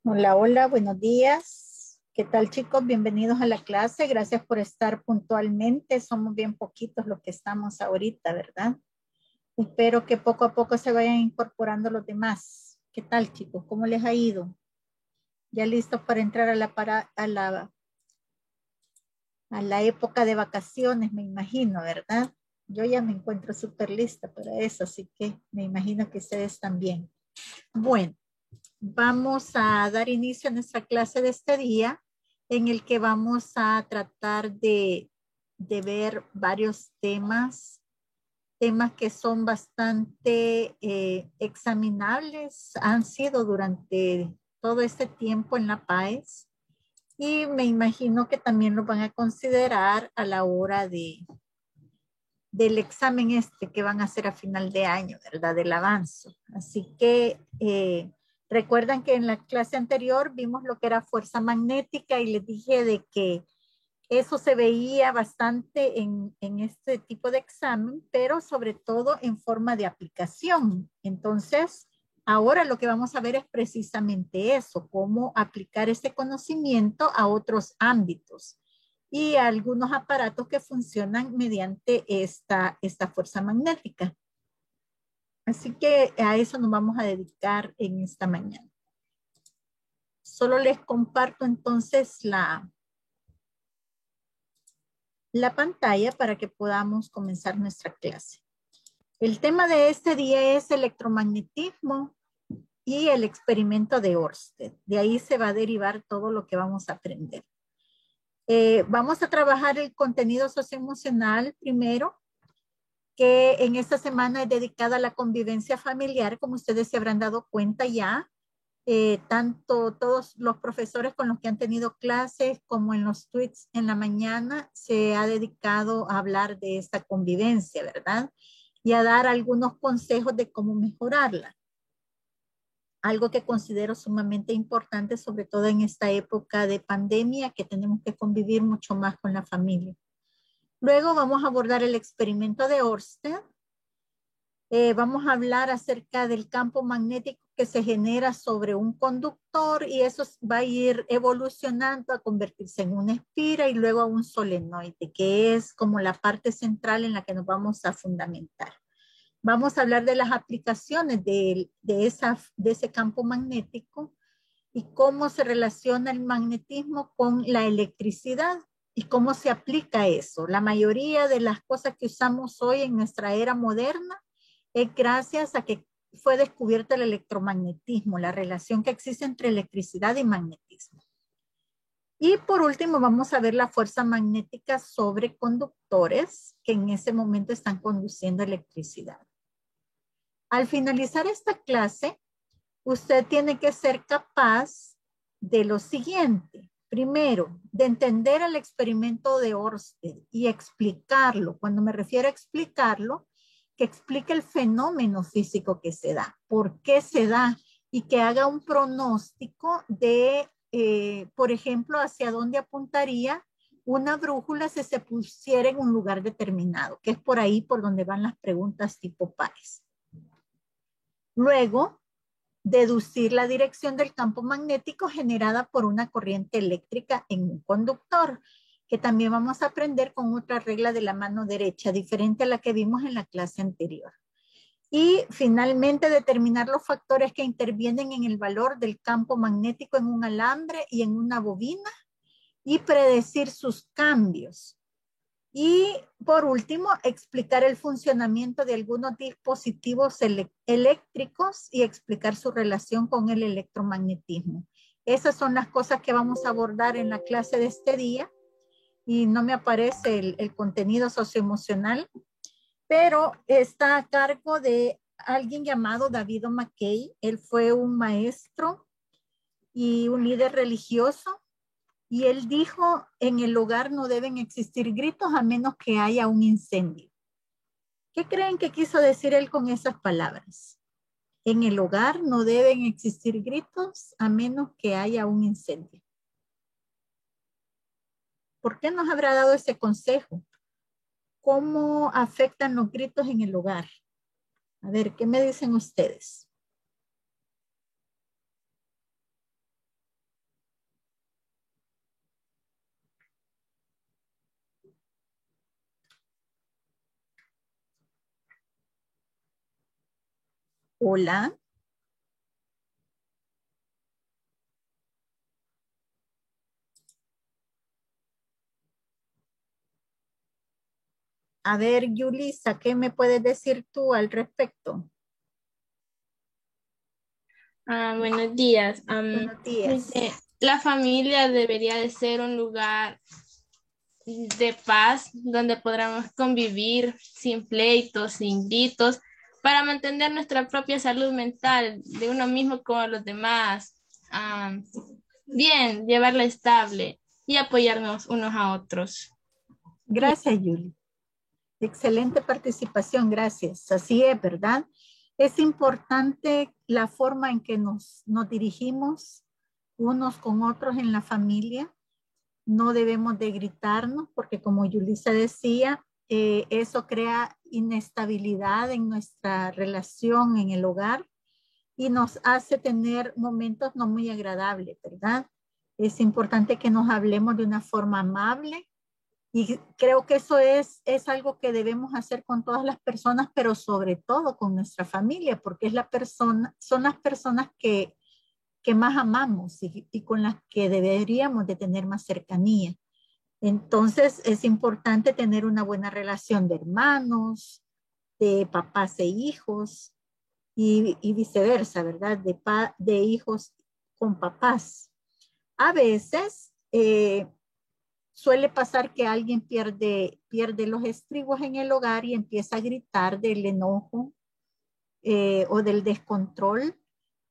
Hola, hola, buenos días. ¿Qué tal, chicos? Bienvenidos a la clase. Gracias por estar puntualmente. Somos bien poquitos los que estamos ahorita, ¿verdad? Espero que poco a poco se vayan incorporando los demás. ¿Qué tal, chicos? ¿Cómo les ha ido? ¿Ya listos para entrar a la época de vacaciones, me imagino, ¿verdad? Yo ya me encuentro súper lista para eso, así que me imagino que ustedes también. Bueno. Vamos a dar inicio a nuestra clase de este día en el que vamos a tratar de ver varios temas que son bastante examinables, han sido durante todo este tiempo en la PAES y me imagino que también lo van a considerar a la hora del examen que van a hacer a final de año, ¿verdad? Del avance. Así que recuerdan que en la clase anterior vimos lo que era fuerza magnética y les dije de que eso se veía bastante en este tipo de examen, pero sobre todo en forma de aplicación. Entonces, ahora lo que vamos a ver es precisamente eso, cómo aplicar ese conocimiento a otros ámbitos y a algunos aparatos que funcionan mediante esta fuerza magnética. Así que a eso nos vamos a dedicar en esta mañana. Solo les comparto entonces la pantalla para que podamos comenzar nuestra clase. El tema de este día es electromagnetismo y el experimento de Ørsted. De ahí se va a derivar todo lo que vamos a aprender. Vamos a trabajar el contenido socioemocional primero, que en esta semana es dedicada a la convivencia familiar, como ustedes se habrán dado cuenta ya. Tanto todos los profesores con los que han tenido clases como en los tweets en la mañana se ha dedicado a hablar de esta convivencia, ¿verdad? Y a dar algunos consejos de cómo mejorarla. Algo que considero sumamente importante, sobre todo en esta época de pandemia, que tenemos que convivir mucho más con la familia. Luego vamos a abordar el experimento de Ørsted. Vamos a hablar acerca del campo magnético que se genera sobre un conductor y eso va a ir evolucionando a convertirse en una espira y luego a un solenoide, que es como la parte central en la que nos vamos a fundamentar. Vamos a hablar de las aplicaciones de ese campo magnético y cómo se relaciona el magnetismo con la electricidad y cómo se aplica eso. La mayoría de las cosas que usamos hoy en nuestra era moderna es gracias a que fue descubierto el electromagnetismo, la relación que existe entre electricidad y magnetismo. Y por último vamos a ver la fuerza magnética sobre conductores que en ese momento están conduciendo electricidad. Al finalizar esta clase, usted tiene que ser capaz de lo siguiente. Primero, de entender el experimento de Ørsted y explicarlo. Cuando me refiero a explicarlo, que explique el fenómeno físico que se da, por qué se da y que haga un pronóstico de, por ejemplo, hacia dónde apuntaría una brújula si se pusiera en un lugar determinado, que es por ahí por donde van las preguntas tipo pares. Luego, deducir la dirección del campo magnético generada por una corriente eléctrica en un conductor, que también vamos a aprender con otra regla de la mano derecha, diferente a la que vimos en la clase anterior. Y finalmente determinar los factores que intervienen en el valor del campo magnético en un alambre y en una bobina y predecir sus cambios. Y por último, explicar el funcionamiento de algunos dispositivos eléctricos y explicar su relación con el electromagnetismo. Esas son las cosas que vamos a abordar en la clase de este día y no me aparece el contenido socioemocional, pero está a cargo de alguien llamado David McKay. Él fue un maestro y un líder religioso. Y él dijo, en el hogar no deben existir gritos a menos que haya un incendio. ¿Qué creen que quiso decir él con esas palabras? En el hogar no deben existir gritos a menos que haya un incendio. ¿Por qué nos habrá dado ese consejo? ¿Cómo afectan los gritos en el hogar? A ver, ¿qué me dicen ustedes? Hola. A ver, Yulisa, ¿qué me puedes decir tú al respecto? Buenos días. Buenos días. La familia debería de ser un lugar de paz donde podamos convivir sin pleitos, sin gritos, para mantener nuestra propia salud mental de uno mismo como los demás. Bien, llevarla estable y apoyarnos unos a otros. Y Gracias, Yuli. Excelente participación, gracias. Así es, ¿verdad? Es importante la forma en que nos dirigimos unos con otros en la familia. No debemos de gritarnos porque como Yulisa decía, eso crea inestabilidad en nuestra relación en el hogar y nos hace tener momentos no muy agradables, ¿verdad? Es importante que nos hablemos de una forma amable y creo que eso es algo que debemos hacer con todas las personas, pero sobre todo con nuestra familia, porque es la persona, son las personas que más amamos y con las que deberíamos de tener más cercanía. Entonces es importante tener una buena relación de hermanos, de papás e hijos y viceversa, ¿verdad? De hijos con papás. A veces suele pasar que alguien pierde los estribos en el hogar y empieza a gritar del enojo o del descontrol,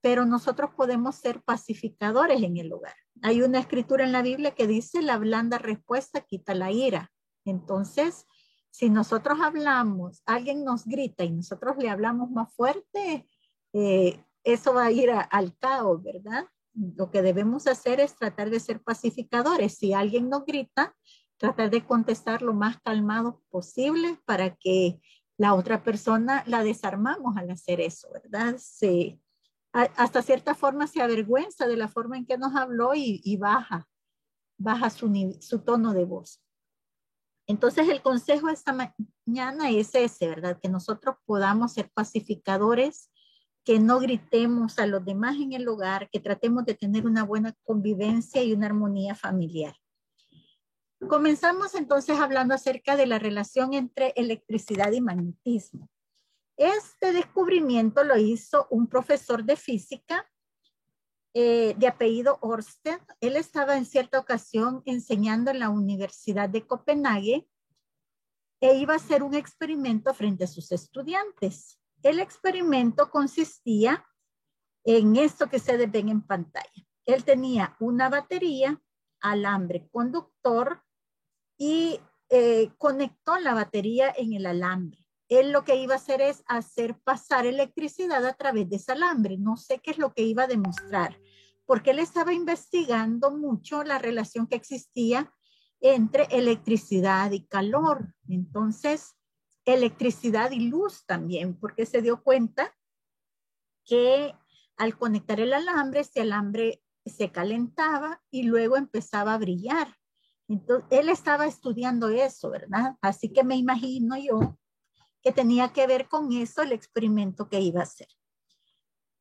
pero nosotros podemos ser pacificadores en el hogar. Hay una escritura en la Biblia que dice, la blanda respuesta quita la ira. Entonces, si nosotros hablamos, alguien nos grita y nosotros le hablamos más fuerte, eso va a ir al caos, ¿verdad? Lo que debemos hacer es tratar de ser pacificadores. Si alguien nos grita, tratar de contestar lo más calmado posible para que la otra persona la desarmamos al hacer eso, ¿verdad? Hasta cierta forma se avergüenza de la forma en que nos habló y baja su tono de voz. Entonces el consejo esta mañana es ese, ¿verdad? Que nosotros podamos ser pacificadores, que no gritemos a los demás en el hogar, que tratemos de tener una buena convivencia y una armonía familiar. Comenzamos entonces hablando acerca de la relación entre electricidad y magnetismo. Este descubrimiento lo hizo un profesor de física de apellido Ørsted. Él estaba en cierta ocasión enseñando en la Universidad de Copenhague e iba a hacer un experimento frente a sus estudiantes. El experimento consistía en esto que se ven en pantalla. Él tenía una batería, alambre conductor y conectó la batería en el alambre. Él lo que iba a hacer es hacer pasar electricidad a través de ese alambre. No sé qué es lo que iba a demostrar, porque él estaba investigando mucho la relación que existía entre electricidad y calor. Entonces, electricidad y luz también, porque se dio cuenta que al conectar el alambre, este alambre se calentaba y luego empezaba a brillar. Entonces, él estaba estudiando eso, ¿verdad? Así que me imagino yo que tenía que ver con eso el experimento que iba a hacer.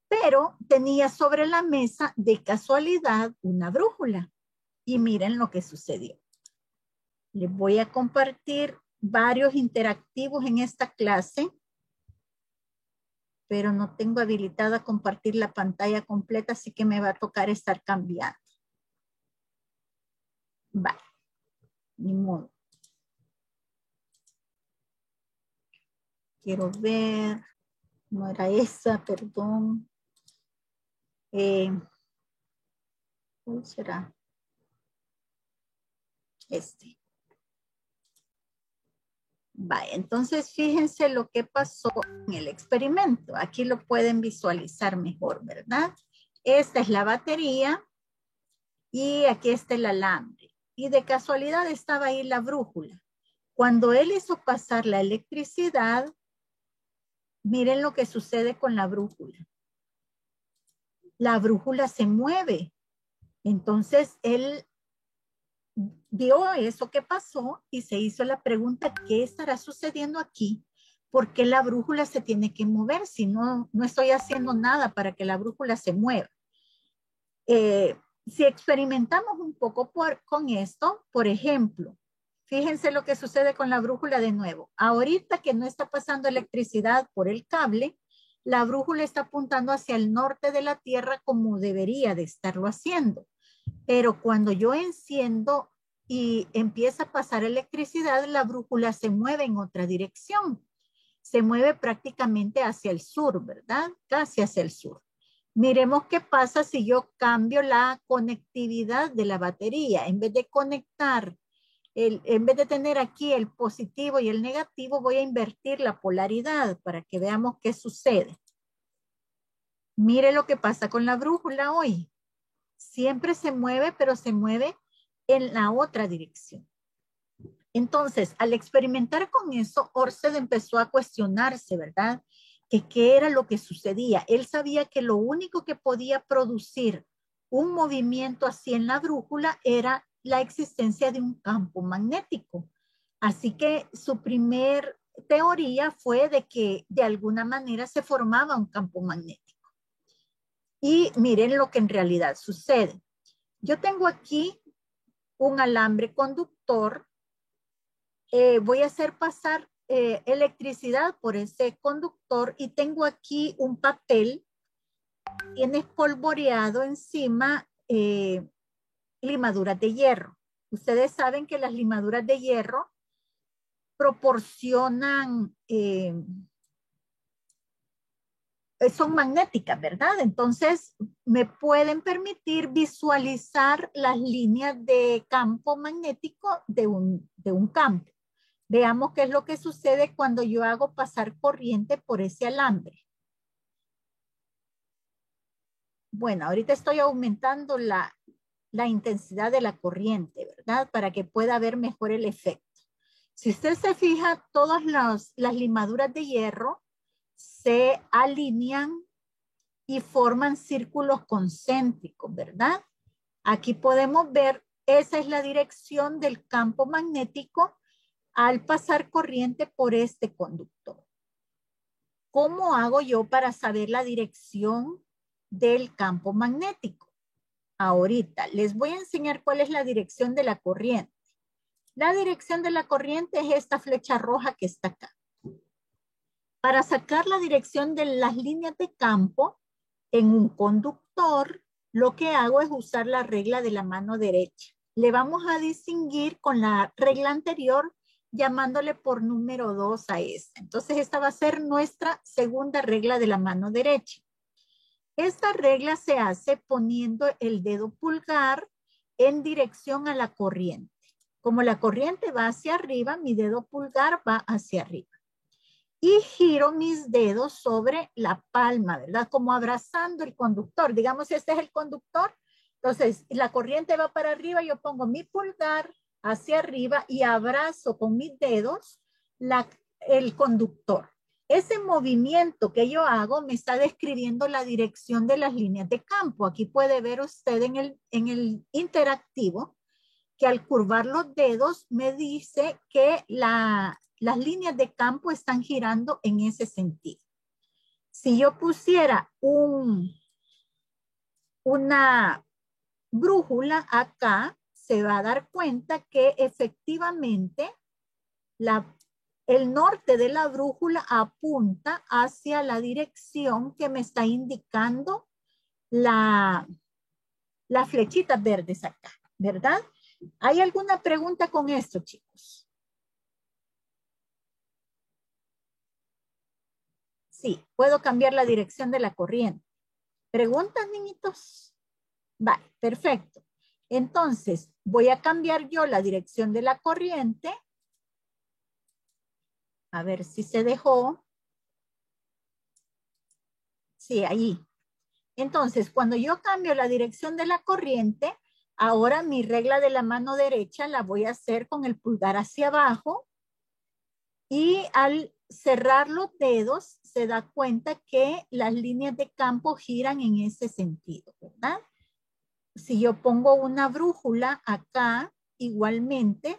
Pero tenía sobre la mesa de casualidad una brújula. Y miren lo que sucedió. Les voy a compartir varios interactivos en esta clase, pero no tengo habilitada compartir la pantalla completa, así que me va a tocar estar cambiando. Vale, ni modo. Quiero ver, no era esa, perdón. ¿Cuál será? Este. Vale, entonces fíjense lo que pasó en el experimento. Aquí lo pueden visualizar mejor, ¿verdad? Esta es la batería y aquí está el alambre. Y de casualidad estaba ahí la brújula. Cuando él hizo pasar la electricidad, miren lo que sucede con la brújula. La brújula se mueve. Entonces él vio eso que pasó y se hizo la pregunta, ¿qué estará sucediendo aquí? porque la brújula se tiene que mover, si no, no estoy haciendo nada para que la brújula se mueva. Si experimentamos un poco con esto, por ejemplo, fíjense lo que sucede con la brújula de nuevo. Ahorita que no está pasando electricidad por el cable, la brújula está apuntando hacia el norte de la Tierra como debería de estarlo haciendo. Pero cuando yo enciendo y empieza a pasar electricidad, la brújula se mueve en otra dirección. Se mueve prácticamente hacia el sur, ¿verdad? Casi hacia el sur. Miremos qué pasa si yo cambio la conectividad de la batería. En vez de conectar, en vez de tener aquí el positivo y el negativo, voy a invertir la polaridad para que veamos qué sucede. Mire lo que pasa con la brújula hoy. Siempre se mueve, pero se mueve en la otra dirección. Entonces, al experimentar con eso, Ørsted empezó a cuestionarse, ¿verdad? Que qué era lo que sucedía. Él sabía que lo único que podía producir un movimiento así en la brújula era la existencia de un campo magnético. Así que su primer teoría fue de que de alguna manera se formaba un campo magnético. Y miren lo que en realidad sucede. Yo tengo aquí un alambre conductor. Voy a hacer pasar electricidad por ese conductor y tengo aquí un papel, tiene espolvoreado encima limaduras de hierro. Ustedes saben que las limaduras de hierro proporcionan, son magnéticas, ¿verdad? Entonces me pueden permitir visualizar las líneas de campo magnético de un campo. Veamos qué es lo que sucede cuando yo hago pasar corriente por ese alambre. Bueno, ahorita estoy aumentando la intensidad de la corriente, ¿verdad? Para que pueda ver mejor el efecto. Si usted se fija, todas las limaduras de hierro se alinean y forman círculos concéntricos, ¿verdad? Aquí podemos ver, esa es la dirección del campo magnético al pasar corriente por este conductor. ¿Cómo hago yo para saber la dirección del campo magnético? Ahorita les voy a enseñar cuál es la dirección de la corriente. La dirección de la corriente es esta flecha roja que está acá. Para sacar la dirección de las líneas de campo en un conductor, lo que hago es usar la regla de la mano derecha. Le vamos a distinguir con la regla anterior llamándole por número 2 a esta. Entonces esta va a ser nuestra segunda regla de la mano derecha. Esta regla se hace poniendo el dedo pulgar en dirección a la corriente. Como la corriente va hacia arriba, mi dedo pulgar va hacia arriba. Y giro mis dedos sobre la palma, ¿verdad? Como abrazando el conductor. Digamos, este es el conductor. Entonces, la corriente va para arriba, yo pongo mi pulgar hacia arriba y abrazo con mis dedos el conductor. Ese movimiento que yo hago me está describiendo la dirección de las líneas de campo. Aquí puede ver usted en el interactivo que al curvar los dedos me dice que las líneas de campo están girando en ese sentido. Si yo pusiera una brújula acá, se va a dar cuenta que efectivamente el norte de la brújula apunta hacia la dirección que me está indicando las flechitas verdes acá, ¿verdad? ¿Hay alguna pregunta con esto, chicos? Sí, puedo cambiar la dirección de la corriente. ¿Preguntas, niñitos? Vale, perfecto. Entonces, voy a cambiar yo la dirección de la corriente. A ver si se dejó. Sí, ahí. Entonces, cuando yo cambio la dirección de la corriente, ahora mi regla de la mano derecha la voy a hacer con el pulgar hacia abajo. Y al cerrar los dedos, se da cuenta que las líneas de campo giran en ese sentido, ¿verdad? Si yo pongo una brújula acá, igualmente,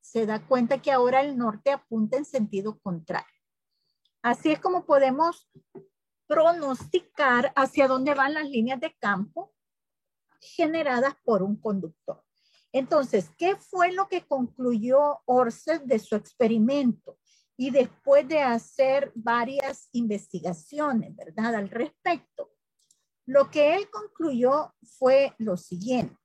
se da cuenta que ahora el norte apunta en sentido contrario. Así es como podemos pronosticar hacia dónde van las líneas de campo generadas por un conductor. Entonces, ¿qué fue lo que concluyó Ørsted de su experimento? Y después de hacer varias investigaciones, ¿verdad? Al respecto, lo que él concluyó fue lo siguiente.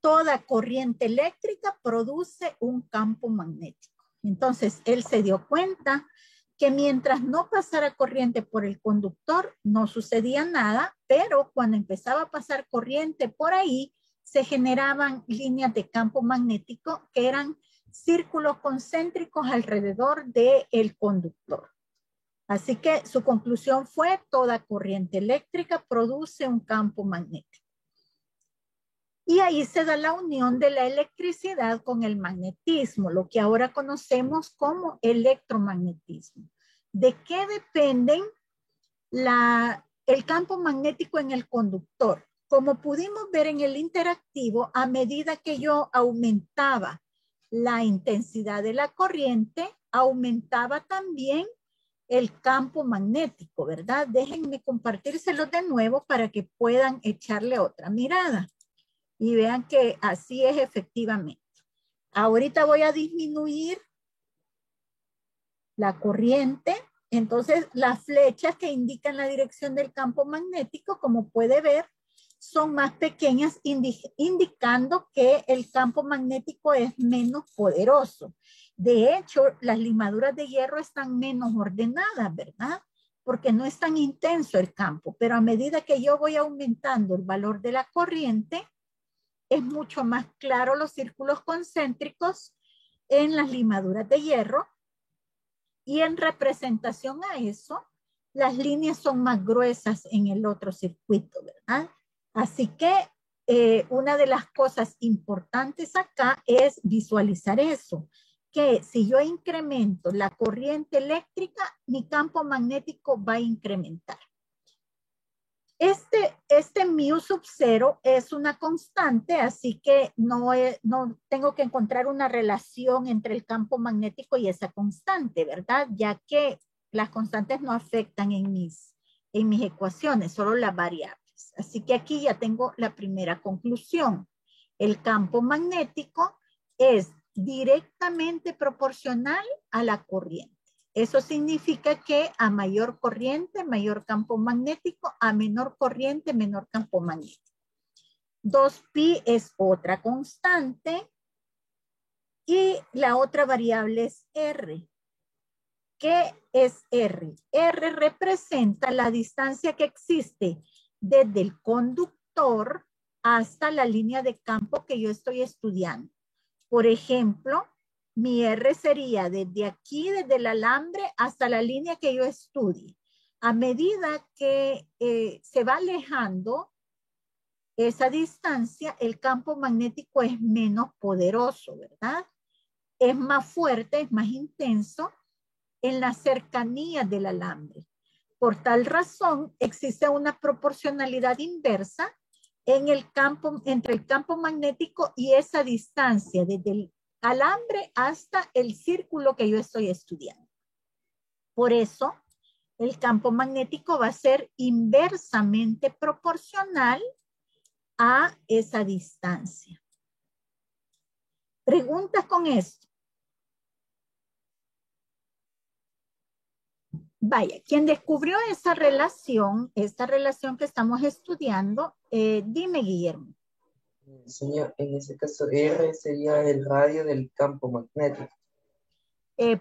Toda corriente eléctrica produce un campo magnético. Entonces, él se dio cuenta que mientras no pasara corriente por el conductor, no sucedía nada, pero cuando empezaba a pasar corriente por ahí, se generaban líneas de campo magnético que eran círculos concéntricos alrededor del conductor. Así que su conclusión fue: toda corriente eléctrica produce un campo magnético. Y ahí se da la unión de la electricidad con el magnetismo, lo que ahora conocemos como electromagnetismo. ¿De qué dependen el campo magnético en el conductor? Como pudimos ver en el interactivo, a medida que yo aumentaba la intensidad de la corriente, aumentaba también el campo magnético, ¿verdad? Déjenme compartírselo de nuevo para que puedan echarle otra mirada. Y vean que así es efectivamente. Ahorita voy a disminuir la corriente. Entonces, las flechas que indican la dirección del campo magnético, como puede ver, son más pequeñas, indicando que el campo magnético es menos poderoso. De hecho, las limaduras de hierro están menos ordenadas, ¿verdad? Porque no es tan intenso el campo. Pero a medida que yo voy aumentando el valor de la corriente, es mucho más claro los círculos concéntricos en las limaduras de hierro, y en representación a eso, las líneas son más gruesas en el otro circuito, ¿verdad? Así que una de las cosas importantes acá es visualizar eso, que si yo incremento la corriente eléctrica, mi campo magnético va a incrementar. Este mu sub 0 es una constante, así que no tengo que encontrar una relación entre el campo magnético y esa constante, ¿verdad? Ya que las constantes no afectan en mis ecuaciones, solo las variables. Así que aquí ya tengo la primera conclusión. El campo magnético es directamente proporcional a la corriente. Eso significa que a mayor corriente, mayor campo magnético; a menor corriente, menor campo magnético. 2pi es otra constante y la otra variable es R. ¿Qué es R? R representa la distancia que existe desde el conductor hasta la línea de campo que yo estoy estudiando. Por ejemplo, mi R sería desde aquí, desde el alambre, hasta la línea que yo estudie. A medida que se va alejando esa distancia, el campo magnético es menos poderoso, ¿verdad? Es más fuerte, es más intenso en la cercanía del alambre. Por tal razón, existe una proporcionalidad inversa en el campo, entre el campo magnético y esa distancia desde el alambre hasta el círculo que yo estoy estudiando. Por eso, el campo magnético va a ser inversamente proporcional a esa distancia. ¿Preguntas con esto? Vaya, quien descubrió esta relación que estamos estudiando, dime, Guillermo. Señor, en ese caso R sería el radio del campo magnético.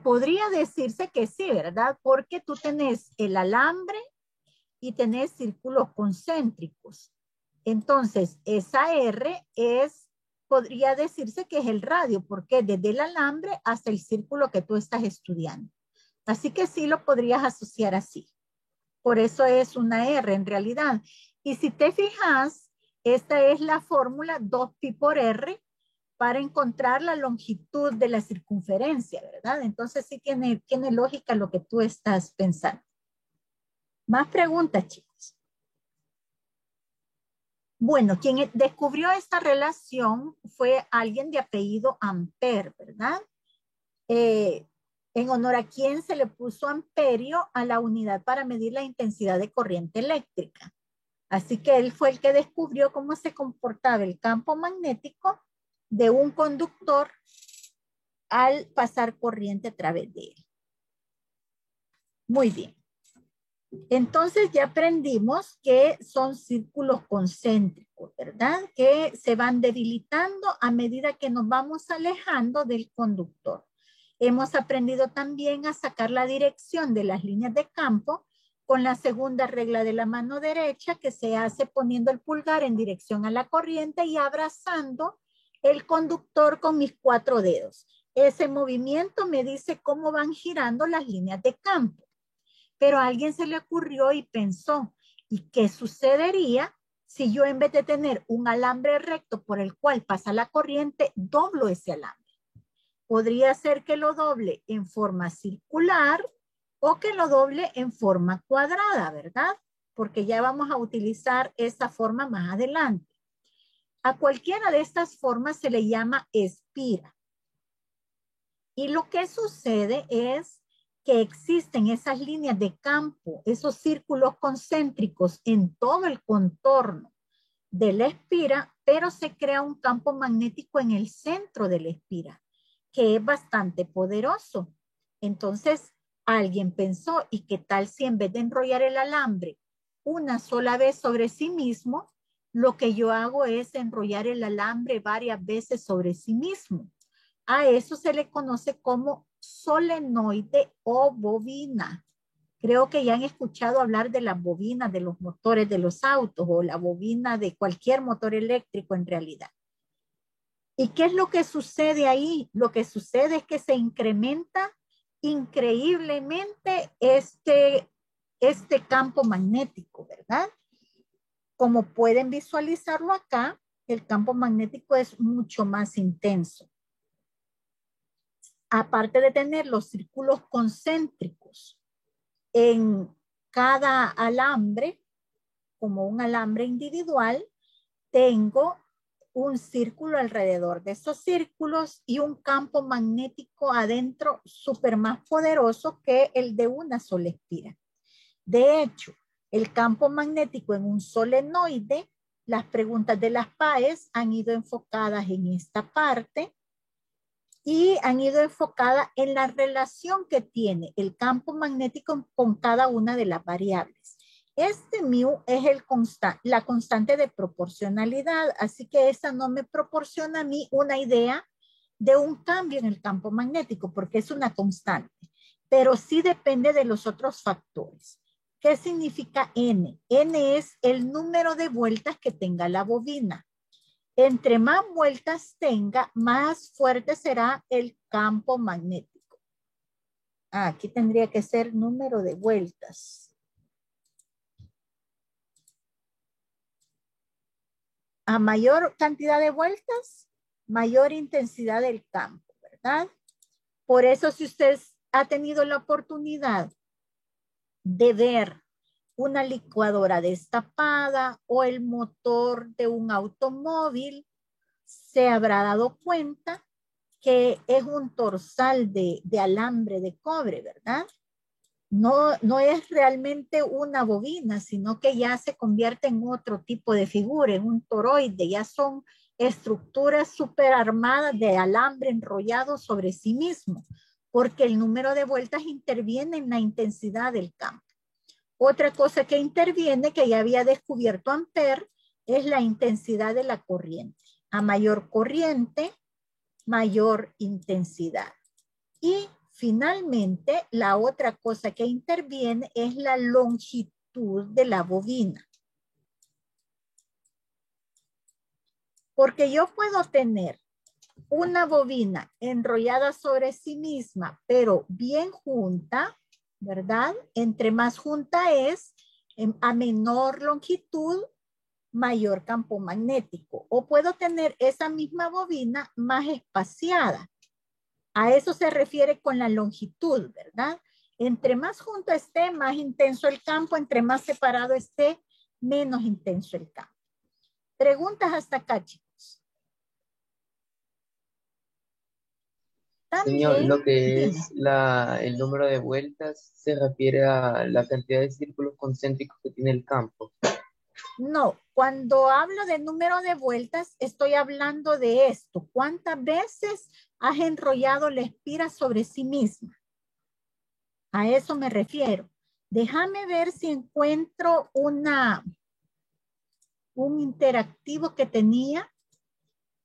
Podría decirse que sí, ¿verdad? Porque tú tenés el alambre y tenés círculos concéntricos. Entonces, esa R podría decirse que es el radio, porque desde el alambre hasta el círculo que tú estás estudiando. Así que sí lo podrías asociar así. Por eso es una R en realidad. Y si te fijas, esta es la fórmula 2pi por R para encontrar la longitud de la circunferencia, ¿verdad? Entonces sí tiene lógica lo que tú estás pensando. Más preguntas, chicos. Bueno, quien descubrió esta relación fue alguien de apellido Ampère, ¿verdad? en honor a quién se le puso amperio a la unidad para medir la intensidad de corriente eléctrica. Así que él fue el que descubrió cómo se comportaba el campo magnético de un conductor al pasar corriente a través de él. Muy bien. Entonces ya aprendimos que son círculos concéntricos, ¿verdad? Que se van debilitando a medida que nos vamos alejando del conductor. Hemos aprendido también a sacar la dirección de las líneas de campo con la segunda regla de la mano derecha, que se hace poniendo el pulgar en dirección a la corriente y abrazando el conductor con mis 4 dedos. Ese movimiento me dice cómo van girando las líneas de campo. Pero a alguien se le ocurrió y pensó, ¿y qué sucedería si yo en vez de tener un alambre recto por el cual pasa la corriente, doblo ese alambre? Podría ser que lo doble en forma circular o que lo doble en forma cuadrada, ¿verdad? Porque ya vamos a utilizar esa forma más adelante. A cualquiera de estas formas se le llama espira. Y lo que sucede es que existen esas líneas de campo, esos círculos concéntricos en todo el contorno de la espira, pero se crea un campo magnético en el centro de la espira, que es bastante poderoso. Entonces, alguien pensó, ¿y qué tal si en vez de enrollar el alambre una sola vez sobre sí mismo, lo que yo hago es enrollar el alambre varias veces sobre sí mismo? A eso se le conoce como solenoide o bobina. Creo que ya han escuchado hablar de las bobinas de los motores de los autos o la bobina de cualquier motor eléctrico en realidad. ¿Y qué es lo que sucede ahí? Lo que sucede es que se incrementa increíblemente este campo magnético, ¿verdad? Como pueden visualizarlo acá, el campo magnético es mucho más intenso. Aparte de tener los círculos concéntricos en cada alambre, como un alambre individual, tengo un círculo alrededor de esos círculos y un campo magnético adentro súper más poderoso que el de una sola espira. De hecho, el campo magnético en un solenoide, las preguntas de las PAES han ido enfocadas en esta parte y han ido enfocadas en la relación que tiene el campo magnético con cada una de las variables. Este mu es la constante de proporcionalidad, así que esa no me proporciona a mí una idea de un cambio en el campo magnético porque es una constante, pero sí depende de los otros factores. ¿Qué significa N? N es el número de vueltas que tenga la bobina. Entre más vueltas tenga, más fuerte será el campo magnético. Aquí tendría que ser número de vueltas. A mayor cantidad de vueltas, mayor intensidad del campo, ¿verdad? Por eso, si usted ha tenido la oportunidad de ver una licuadora destapada o el motor de un automóvil, se habrá dado cuenta que es un torsal de alambre de cobre, ¿verdad? No es realmente una bobina, sino que ya se convierte en otro tipo de figura, en un toroide, ya son estructuras súper armadas de alambre enrollado sobre sí mismo, porque el número de vueltas interviene en la intensidad del campo. Otra cosa que interviene, que ya había descubierto Ampère, es la intensidad de la corriente. A mayor corriente, mayor intensidad. Y finalmente, la otra cosa que interviene es la longitud de la bobina. Porque yo puedo tener una bobina enrollada sobre sí misma, pero bien junta, ¿verdad? Entre más junta es, a menor longitud, mayor campo magnético. O puedo tener esa misma bobina más espaciada. A eso se refiere con la longitud, ¿verdad? Entre más junto esté, más intenso el campo. Entre más separado esté, menos intenso el campo. Preguntas hasta acá, chicos. Señor, También, lo que dime. es el número de vueltas se refiere a la cantidad de círculos concéntricos que tiene el campo. No, cuando hablo de número de vueltas, estoy hablando de esto. ¿Cuántas veces has enrollado la espira sobre sí misma? A eso me refiero. Déjame ver si encuentro un interactivo que tenía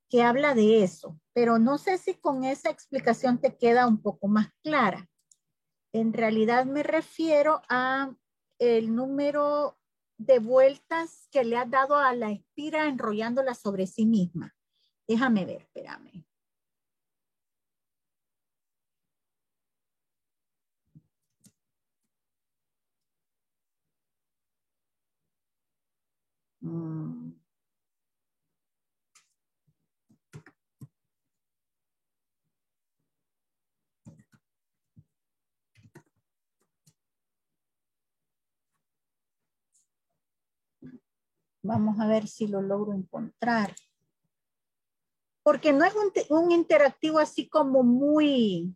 que habla de eso, pero no sé si con esa explicación te queda un poco más clara. En realidad me refiero a el número de vueltas que le has dado a la espira enrollándola sobre sí misma. Déjame ver, espérame. Mm. Vamos a ver si lo logro encontrar. Porque no es un interactivo así como muy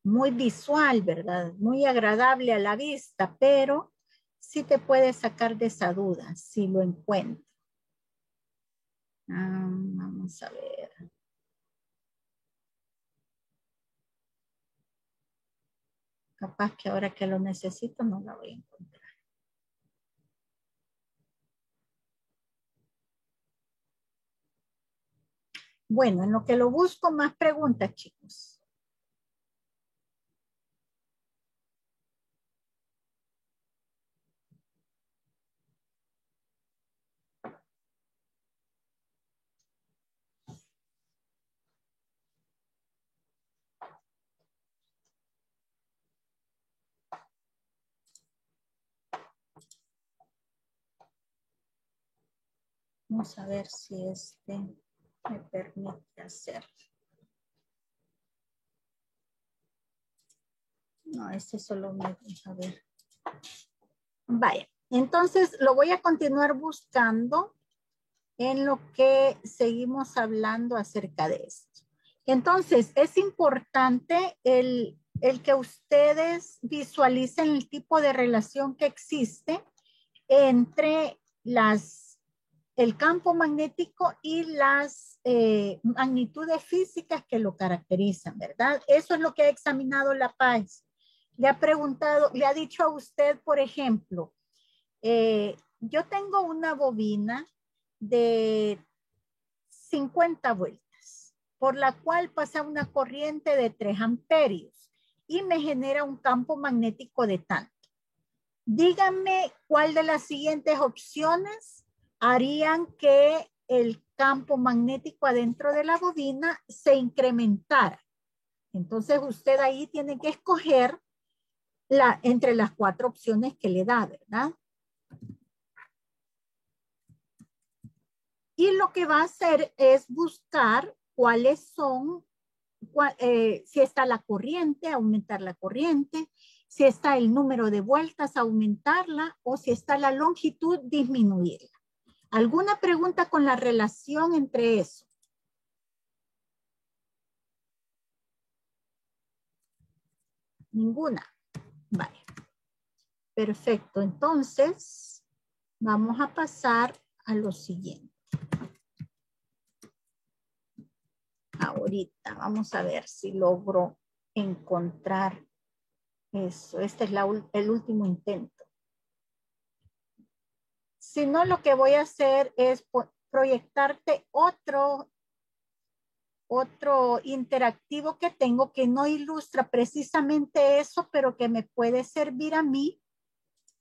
visual, ¿verdad? Muy agradable a la vista, pero sí te puede sacar de esa duda si lo encuentro. Vamos a ver. Capaz que ahora que lo necesito no la voy a encontrar. Bueno, en lo que lo busco, más preguntas, chicos. Vamos a ver si este me permite hacer. No, este solo me deja ver. Vaya, entonces lo voy a continuar buscando en lo que seguimos hablando acerca de esto. Entonces, es importante el que ustedes visualicen el tipo de relación que existe entre el campo magnético y las magnitudes físicas que lo caracterizan, ¿verdad? Eso es lo que ha examinado La Paz. Le ha preguntado, le ha dicho a usted, por ejemplo, yo tengo una bobina de 50 vueltas, por la cual pasa una corriente de 3 amperios y me genera un campo magnético de tanto. Díganme cuál de las siguientes opciones harían que el campo magnético adentro de la bobina se incrementara. Entonces usted ahí tiene que escoger entre las 4 opciones que le da, ¿verdad? Y lo que va a hacer es buscar cuáles son, si está la corriente, aumentar la corriente, si está el número de vueltas, aumentarla, o si está la longitud, disminuirla. ¿Alguna pregunta con la relación entre eso? Ninguna. Vale. Perfecto. Entonces, vamos a pasar a lo siguiente. Ahorita vamos a ver si logro encontrar eso. Este es el último intento. Si no, lo que voy a hacer es proyectarte otro interactivo que tengo que no ilustra precisamente eso, pero que me puede servir a mí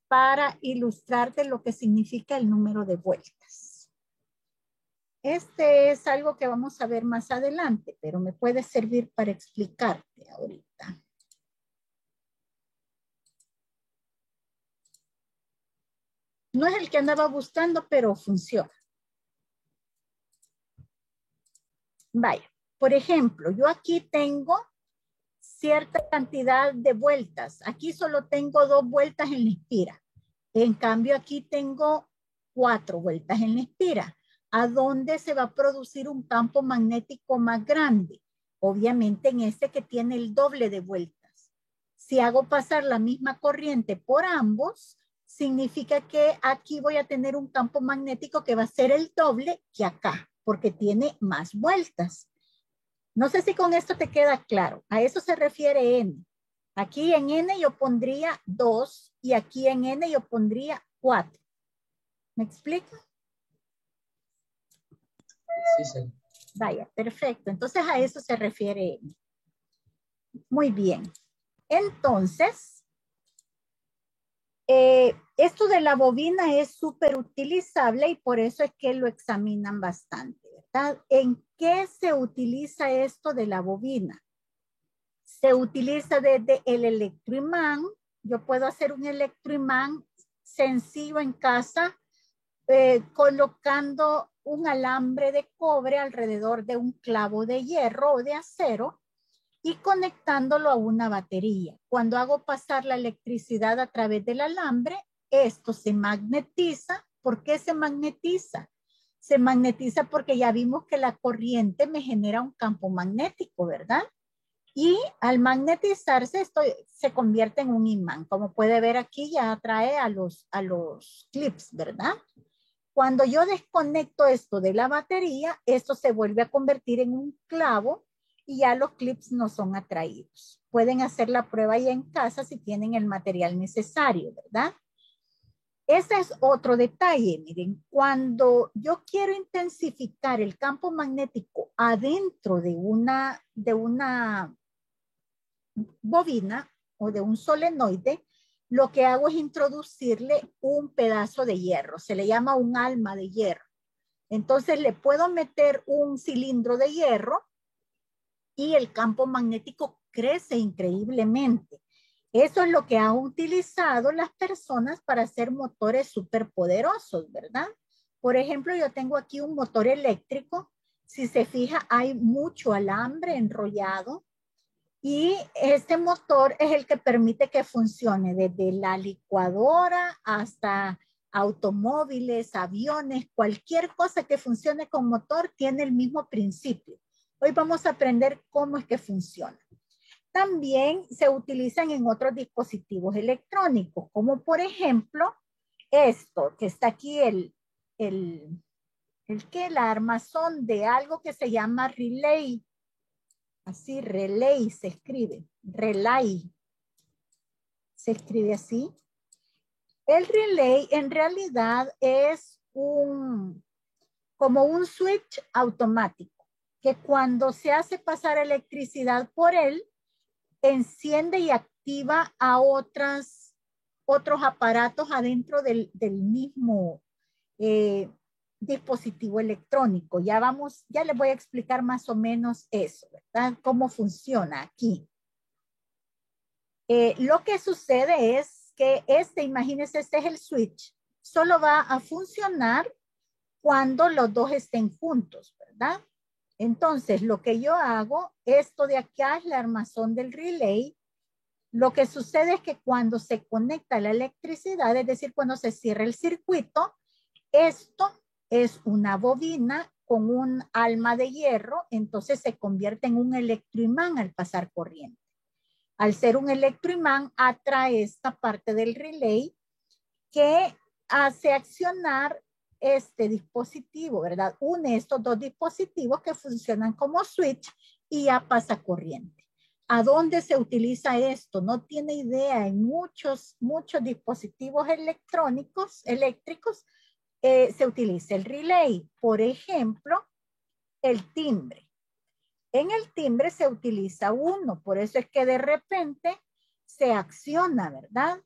para ilustrarte lo que significa el número de vueltas. Este es algo que vamos a ver más adelante, pero me puede servir para explicarte ahorita. No es el que andaba buscando, pero funciona. Vaya, por ejemplo, yo aquí tengo cierta cantidad de vueltas. Aquí solo tengo 2 vueltas en la espira. En cambio, aquí tengo 4 vueltas en la espira. ¿A dónde se va a producir un campo magnético más grande? Obviamente en este que tiene el doble de vueltas. Si hago pasar la misma corriente por ambos, significa que aquí voy a tener un campo magnético que va a ser el doble que acá, porque tiene más vueltas. No sé si con esto te queda claro. A eso se refiere N. Aquí en N yo pondría 2 y aquí en N yo pondría 4. ¿Me explico? Sí, señor. Vaya, perfecto. Entonces a eso se refiere N. Muy bien. Entonces, esto de la bobina es súper utilizable y por eso es que lo examinan bastante, ¿verdad? ¿En qué se utiliza esto de la bobina? Se utiliza desde el electroimán. Yo puedo hacer un electroimán sencillo en casa, colocando un alambre de cobre alrededor de un clavo de hierro o de acero y conectándolo a una batería. Cuando hago pasar la electricidad a través del alambre, esto se magnetiza. ¿Por qué se magnetiza? Se magnetiza porque ya vimos que la corriente me genera un campo magnético, ¿verdad? Y al magnetizarse, esto se convierte en un imán. Como puede ver aquí, ya atrae a los clips, ¿verdad? Cuando yo desconecto esto de la batería, esto se vuelve a convertir en un clavo y ya los clips no son atraídos. Pueden hacer la prueba ya en casa si tienen el material necesario, ¿verdad? Ese es otro detalle. Miren, cuando yo quiero intensificar el campo magnético adentro de una bobina o de un solenoide, lo que hago es introducirle un pedazo de hierro. Se le llama un alma de hierro. Entonces le puedo meter un cilindro de hierro y el campo magnético crece increíblemente. Eso es lo que han utilizado las personas para hacer motores superpoderosos, ¿verdad? Por ejemplo, yo tengo aquí un motor eléctrico. Si se fija, hay mucho alambre enrollado. Y este motor es el que permite que funcione desde la licuadora hasta automóviles, aviones, cualquier cosa que funcione con motor tiene el mismo principio. Hoy vamos a aprender cómo es que funciona. También se utilizan en otros dispositivos electrónicos, como por ejemplo esto, que está aquí la armazón de algo que se llama relay. Así, relay se escribe, relay. Se escribe así. El relay en realidad es como un switch automático, que cuando se hace pasar electricidad por él, enciende y activa a otros aparatos adentro del mismo dispositivo electrónico. Ya les voy a explicar más o menos eso, ¿verdad? Cómo funciona aquí. Lo que sucede es que imagínense, este es el switch, solo va a funcionar cuando los dos estén juntos, ¿verdad? Entonces, lo que yo hago, esto de acá es la armazón del relay. Lo que sucede es que cuando se conecta la electricidad, es decir, cuando se cierra el circuito, esto es una bobina con un alma de hierro, entonces se convierte en un electroimán al pasar corriente. Al ser un electroimán, atrae esta parte del relay que hace accionar este dispositivo, ¿verdad? Une estos dos dispositivos que funcionan como switch y ya pasa corriente. ¿A dónde se utiliza esto? No tiene idea. En muchos dispositivos eléctricos, se utiliza el relay. Por ejemplo, el timbre. En el timbre se utiliza uno, por eso es que de repente se acciona, ¿verdad?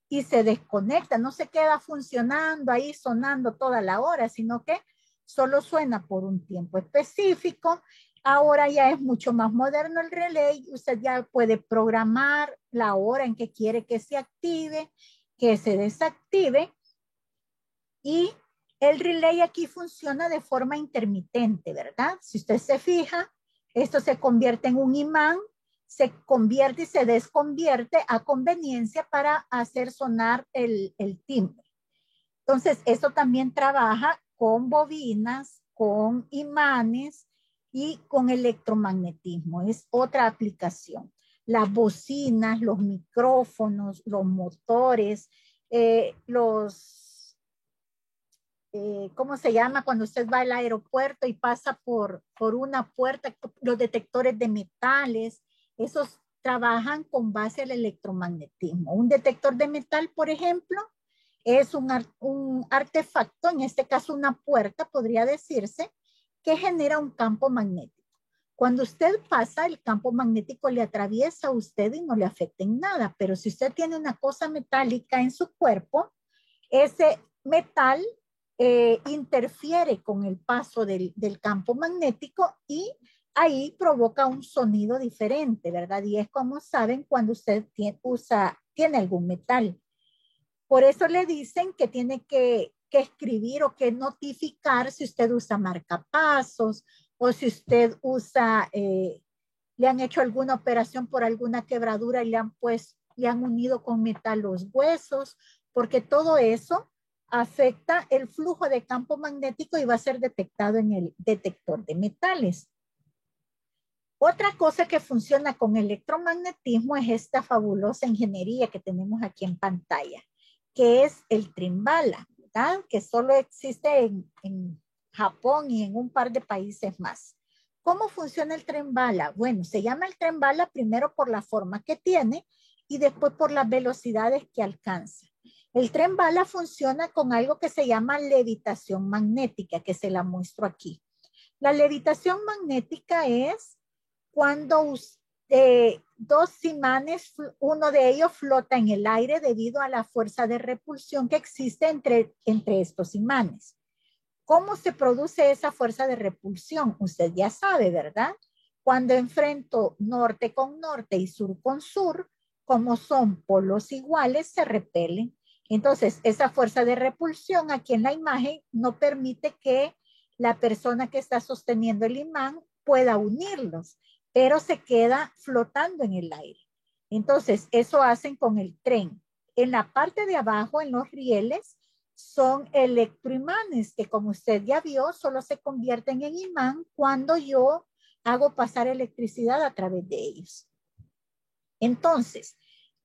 Y se desconecta, no se queda funcionando ahí sonando toda la hora, sino que solo suena por un tiempo específico. Ahora ya es mucho más moderno el relay, usted ya puede programar la hora en que quiere que se active, que se desactive, y el relay aquí funciona de forma intermitente, ¿verdad? Si usted se fija, esto se convierte en un imán, se convierte y se desconvierte a conveniencia para hacer sonar el timbre. Entonces, esto también trabaja con bobinas, con imanes y con electromagnetismo. Es otra aplicación. Las bocinas, los micrófonos, los motores, ¿cómo se llama? Cuando usted va al aeropuerto y pasa por una puerta, los detectores de metales, esos trabajan con base al electromagnetismo. Un detector de metal, por ejemplo, es un artefacto, en este caso una puerta, podría decirse, que genera un campo magnético. Cuando usted pasa, el campo magnético le atraviesa a usted y no le afecta en nada, pero si usted tiene una cosa metálica en su cuerpo, ese metal interfiere con el paso del campo magnético y ahí provoca un sonido diferente, ¿verdad? Y es como saben cuando usted tiene algún metal. Por eso le dicen que tiene que escribir o que notificar si usted usa marcapasos o si usted usa, le han hecho alguna operación por alguna quebradura y le han unido con metal los huesos, porque todo eso afecta el flujo de campo magnético y va a ser detectado en el detector de metales. Otra cosa que funciona con electromagnetismo es esta fabulosa ingeniería que tenemos aquí en pantalla, que es el tren bala, ¿verdad? Que solo existe en Japón y en un par de países más. ¿Cómo funciona el tren bala? Bueno, se llama el tren bala primero por la forma que tiene y después por las velocidades que alcanza. El tren bala funciona con algo que se llama levitación magnética, que se la muestro aquí. La levitación magnética es cuando dos imanes, uno de ellos flota en el aire debido a la fuerza de repulsión que existe entre estos imanes. ¿Cómo se produce esa fuerza de repulsión? Usted ya sabe, ¿verdad? Cuando enfrento norte con norte y sur con sur, como son polos iguales, se repelen. Entonces, esa fuerza de repulsión aquí en la imagen no permite que la persona que está sosteniendo el imán pueda unirlos, pero se queda flotando en el aire. Entonces, eso hacen con el tren. En la parte de abajo, en los rieles, son electroimanes que, como usted ya vio, solo se convierten en imán cuando yo hago pasar electricidad a través de ellos. Entonces,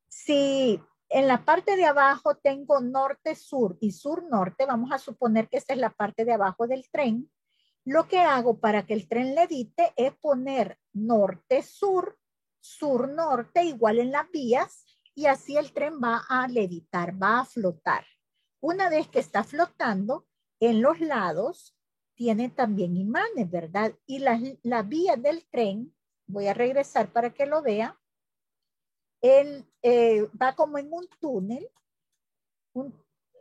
si en la parte de abajo tengo norte-sur y sur-norte, vamos a suponer que esta es la parte de abajo del tren, lo que hago para que el tren levite es poner norte-sur, sur-norte igual en las vías y así el tren va a levitar, va a flotar. Una vez que está flotando, en los lados tiene también imanes, ¿verdad? Y las vías del tren, voy a regresar para que lo vea, va como en un túnel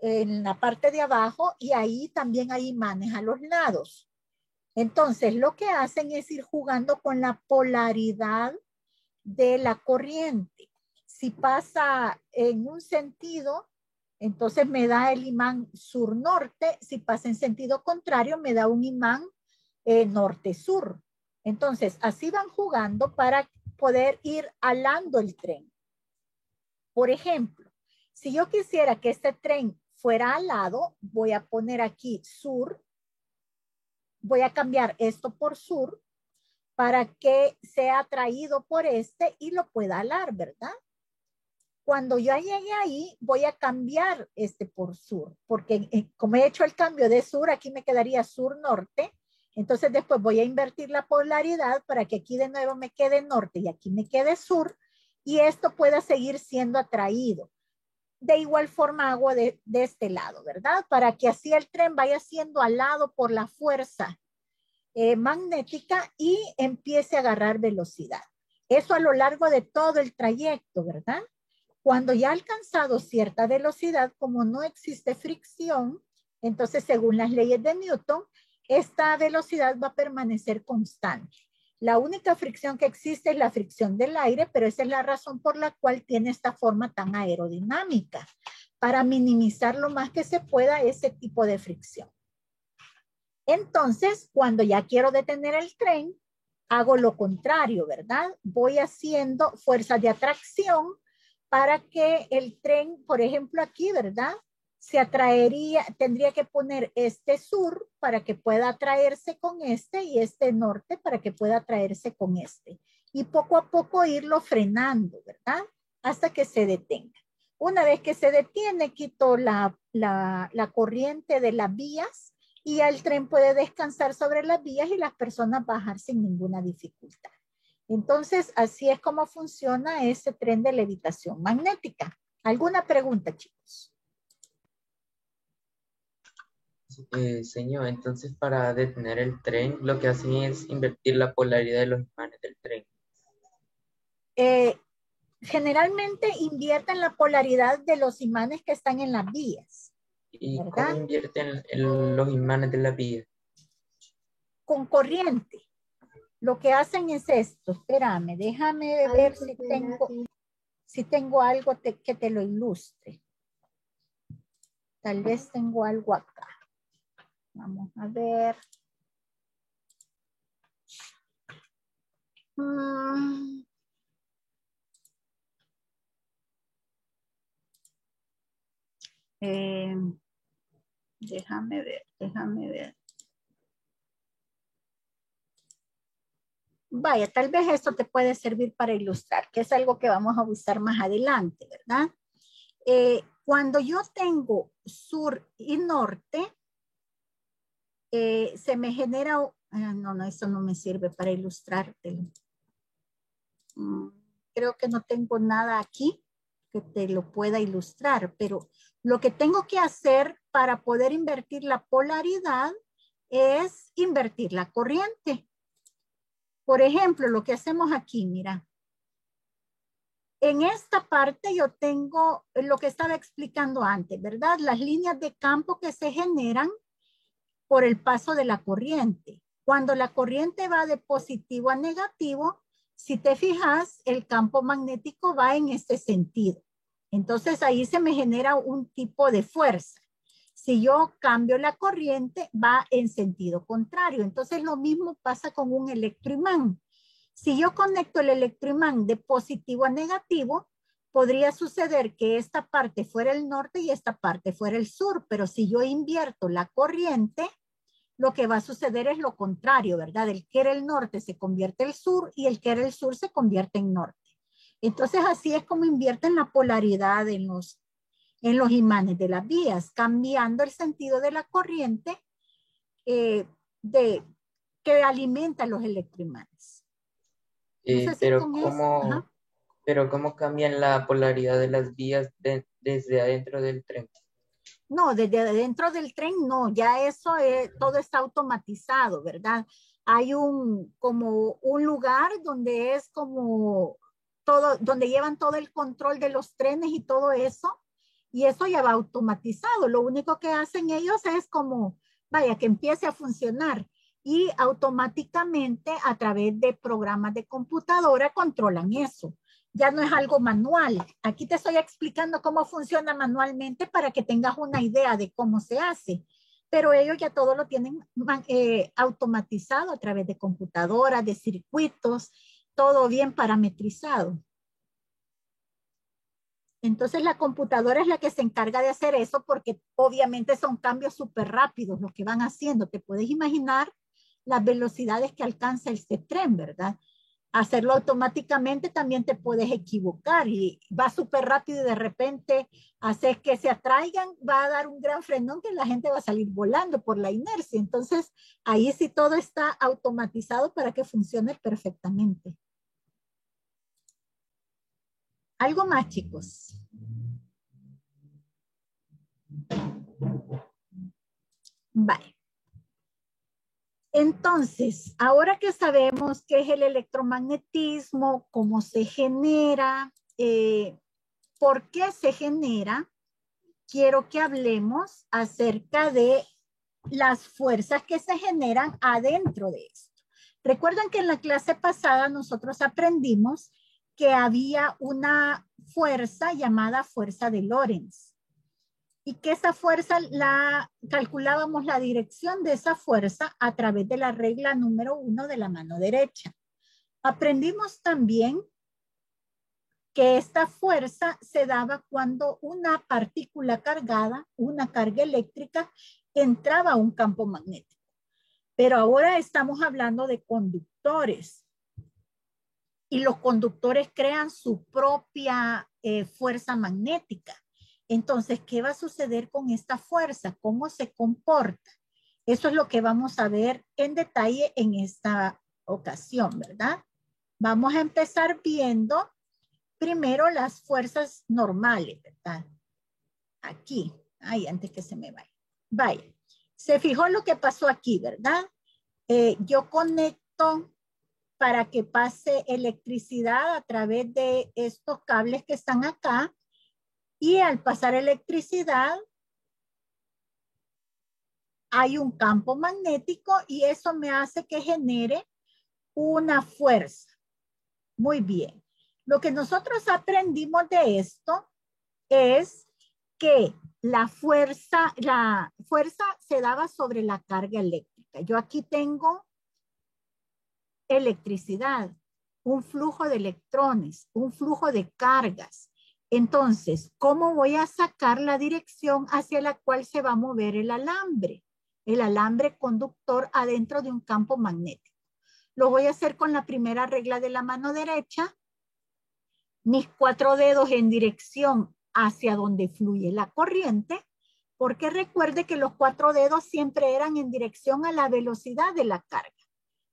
en la parte de abajo y ahí también hay imanes a los lados. Entonces, lo que hacen es ir jugando con la polaridad de la corriente. Si pasa en un sentido, entonces me da el imán sur-norte. Si pasa en sentido contrario, me da un imán norte-sur. Entonces, así van jugando para poder ir alando el tren. Por ejemplo, si yo quisiera que este tren fuera alado, voy a poner aquí sur. Voy a cambiar esto por sur para que sea atraído por este y lo pueda alar, ¿verdad? Cuando yo llegue ahí, voy a cambiar este por sur, porque como he hecho el cambio de sur, aquí me quedaría sur-norte. Entonces después voy a invertir la polaridad para que aquí de nuevo me quede norte y aquí me quede sur y esto pueda seguir siendo atraído. De igual forma hago de este lado, ¿verdad? Para que así el tren vaya siendo alado por la fuerza magnética y empiece a agarrar velocidad. Eso a lo largo de todo el trayecto, ¿verdad? Cuando ya ha alcanzado cierta velocidad, como no existe fricción, entonces según las leyes de Newton, esta velocidad va a permanecer constante. La única fricción que existe es la fricción del aire, pero esa es la razón por la cual tiene esta forma tan aerodinámica, para minimizar lo más que se pueda ese tipo de fricción. Entonces, cuando ya quiero detener el tren, hago lo contrario, ¿verdad? Voy haciendo fuerza de atracción para que el tren, por ejemplo aquí, ¿verdad? se atraería, tendría que poner este sur para que pueda atraerse con este y este norte para que pueda atraerse con este. Y poco a poco irlo frenando, ¿verdad? Hasta que se detenga. Una vez que se detiene, quito la corriente de las vías y el tren puede descansar sobre las vías y las personas bajar sin ninguna dificultad. Entonces, así es como funciona ese tren de levitación magnética. ¿Alguna pregunta, chicos? Señor, entonces para detener el tren, lo que hacen es invertir la polaridad de los imanes del tren. Generalmente invierten la polaridad de los imanes que están en las vías. ¿Y ¿verdad? cómo invierten los imanes de la vía? Con corriente. Lo que hacen es esto. Espérame, déjame ver si tengo algo que te lo ilustre. Tal vez tengo algo acá. Vamos a ver. Déjame ver. Vaya, tal vez esto te puede servir para ilustrar, que es algo que vamos a usar más adelante, ¿verdad? Cuando yo tengo sur y norte, se me genera, no, eso no me sirve para ilustrártelo. Creo que no tengo nada aquí que te lo pueda ilustrar, pero lo que tengo que hacer para poder invertir la polaridad es invertir la corriente. Por ejemplo, lo que hacemos aquí, mira. En esta parte yo tengo lo que estaba explicando antes, ¿verdad? Las líneas de campo que se generan por el paso de la corriente. Cuando la corriente va de positivo a negativo, si te fijas, el campo magnético va en este sentido. Entonces ahí se me genera un tipo de fuerza. Si yo cambio la corriente, va en sentido contrario. Entonces lo mismo pasa con un electroimán. Si yo conecto el electroimán de positivo a negativo, podría suceder que esta parte fuera el norte y esta parte fuera el sur, pero si yo invierto la corriente, lo que va a suceder es lo contrario, ¿verdad? El que era el norte se convierte en el sur y el que era el sur se convierte en norte. Entonces así es como invierten la polaridad en los imanes de las vías, cambiando el sentido de la corriente que alimenta los electroimanes. No sé si con eso. Pero ¿cómo cambian la polaridad de las vías desde adentro del tren? No, desde adentro del tren no, ya eso todo está automatizado, ¿verdad? Hay como un lugar donde es como todo, donde llevan todo el control de los trenes y todo eso, y eso ya va automatizado. Lo único que hacen ellos es como, vaya, que empiece a funcionar y automáticamente a través de programas de computadora controlan eso. Ya no es algo manual. Aquí te estoy explicando cómo funciona manualmente para que tengas una idea de cómo se hace. Pero ellos ya todo lo tienen automatizado a través de computadoras, de circuitos, todo bien parametrizado. Entonces la computadora es la que se encarga de hacer eso porque obviamente son cambios súper rápidos los que van haciendo. Te puedes imaginar las velocidades que alcanza este tren, ¿verdad? Hacerlo automáticamente también te puedes equivocar y va súper rápido y de repente haces que se atraigan, va a dar un gran frenón que la gente va a salir volando por la inercia. Entonces, ahí sí todo está automatizado para que funcione perfectamente. ¿Algo más, chicos? Vale. Entonces, ahora que sabemos qué es el electromagnetismo, cómo se genera, por qué se genera, quiero que hablemos acerca de las fuerzas que se generan adentro de esto. Recuerdan que en la clase pasada nosotros aprendimos que había una fuerza llamada fuerza de Lorentz. Y que esa fuerza calculábamos la dirección de esa fuerza a través de la regla número 1 de la mano derecha. Aprendimos también que esta fuerza se daba cuando una partícula cargada, una carga eléctrica, entraba a un campo magnético. Pero ahora estamos hablando de conductores. Y los conductores crean su propia fuerza magnética. Entonces, ¿qué va a suceder con esta fuerza? ¿Cómo se comporta? Eso es lo que vamos a ver en detalle en esta ocasión, ¿verdad? Vamos a empezar viendo primero las fuerzas normales, ¿verdad? Aquí. Ay, antes que se me vaya. Vaya. Se fijó lo que pasó aquí, ¿verdad? Yo conecto para que pase electricidad a través de estos cables que están acá. Y al pasar electricidad, hay un campo magnético y eso me hace que genere una fuerza. Muy bien. Lo que nosotros aprendimos de esto es que la fuerza se daba sobre la carga eléctrica. Yo aquí tengo electricidad, un flujo de electrones, un flujo de cargas. Entonces, ¿cómo voy a sacar la dirección hacia la cual se va a mover el alambre? El alambre conductor adentro de un campo magnético. Lo voy a hacer con la primera regla de la mano derecha. Mis 4 dedos en dirección hacia donde fluye la corriente, porque recuerde que los 4 dedos siempre eran en dirección a la velocidad de la carga.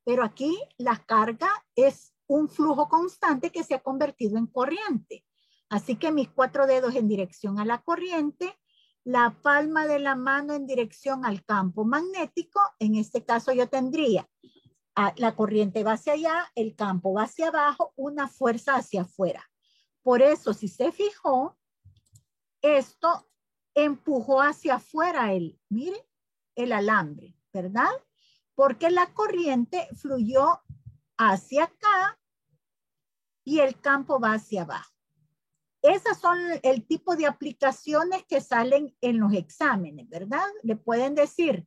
Pero aquí la carga es un flujo constante que se ha convertido en corriente. Así que mis 4 dedos en dirección a la corriente, la palma de la mano en dirección al campo magnético. En este caso yo tendría la corriente va hacia allá, el campo va hacia abajo, una fuerza hacia afuera. Por eso, si se fijó, esto empujó hacia afuera mire, el alambre, ¿verdad? Porque la corriente fluyó hacia acá y el campo va hacia abajo. Esas son el tipo de aplicaciones que salen en los exámenes, ¿verdad? Le pueden decir,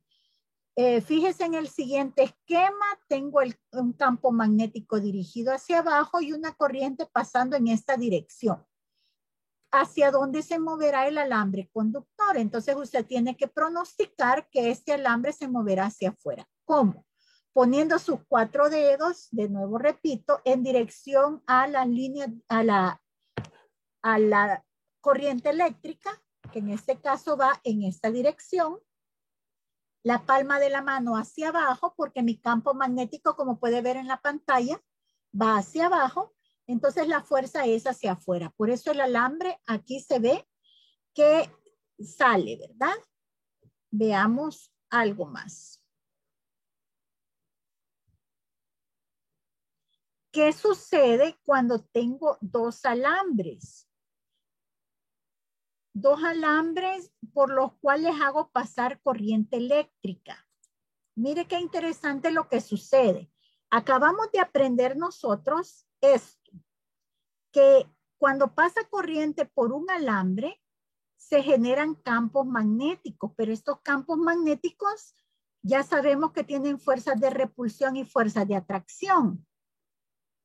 fíjese en el siguiente esquema, tengo un campo magnético dirigido hacia abajo y una corriente pasando en esta dirección. ¿Hacia dónde se moverá el alambre conductor? Entonces usted tiene que pronosticar que este alambre se moverá hacia afuera. ¿Cómo? Poniendo sus 4 dedos, de nuevo repito, en dirección a la línea, a la corriente eléctrica, que en este caso va en esta dirección. La palma de la mano hacia abajo, porque mi campo magnético, como puede ver en la pantalla, va hacia abajo. Entonces la fuerza es hacia afuera. Por eso el alambre aquí se ve que sale, ¿verdad? Veamos algo más. ¿Qué sucede cuando tengo 2 alambres? 2 alambres por los cuales hago pasar corriente eléctrica. Mire qué interesante lo que sucede. Acabamos de aprender nosotros esto, que cuando pasa corriente por un alambre, se generan campos magnéticos, pero estos campos magnéticos ya sabemos que tienen fuerzas de repulsión y fuerzas de atracción.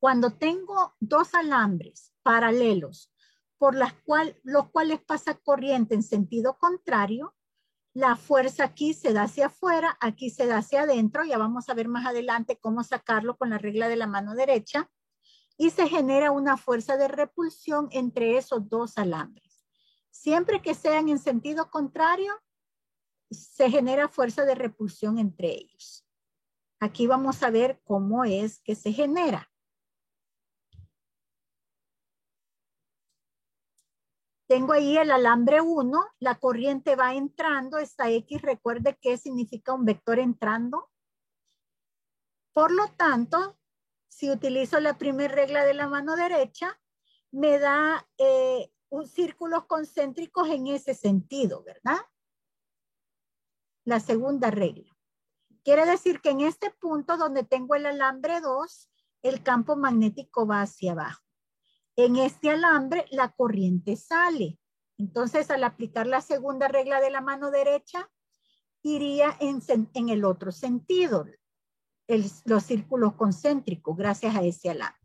Cuando tengo 2 alambres paralelos por los cuales pasa corriente en sentido contrario, la fuerza aquí se da hacia afuera, aquí se da hacia adentro. Ya vamos a ver más adelante cómo sacarlo con la regla de la mano derecha. Y se genera una fuerza de repulsión entre esos 2 alambres. Siempre que sean en sentido contrario, se genera fuerza de repulsión entre ellos. Aquí vamos a ver cómo es que se genera. Tengo ahí el alambre 1, la corriente va entrando, esta X, recuerde que significa un vector entrando. Por lo tanto, si utilizo la primera regla de la mano derecha, me da círculos concéntricos en ese sentido, ¿verdad? La segunda regla. Quiere decir que en este punto donde tengo el alambre 2, el campo magnético va hacia abajo. En este alambre la corriente sale. Entonces, al aplicar la segunda regla de la mano derecha, iría en el otro sentido, los círculos concéntricos, gracias a ese alambre.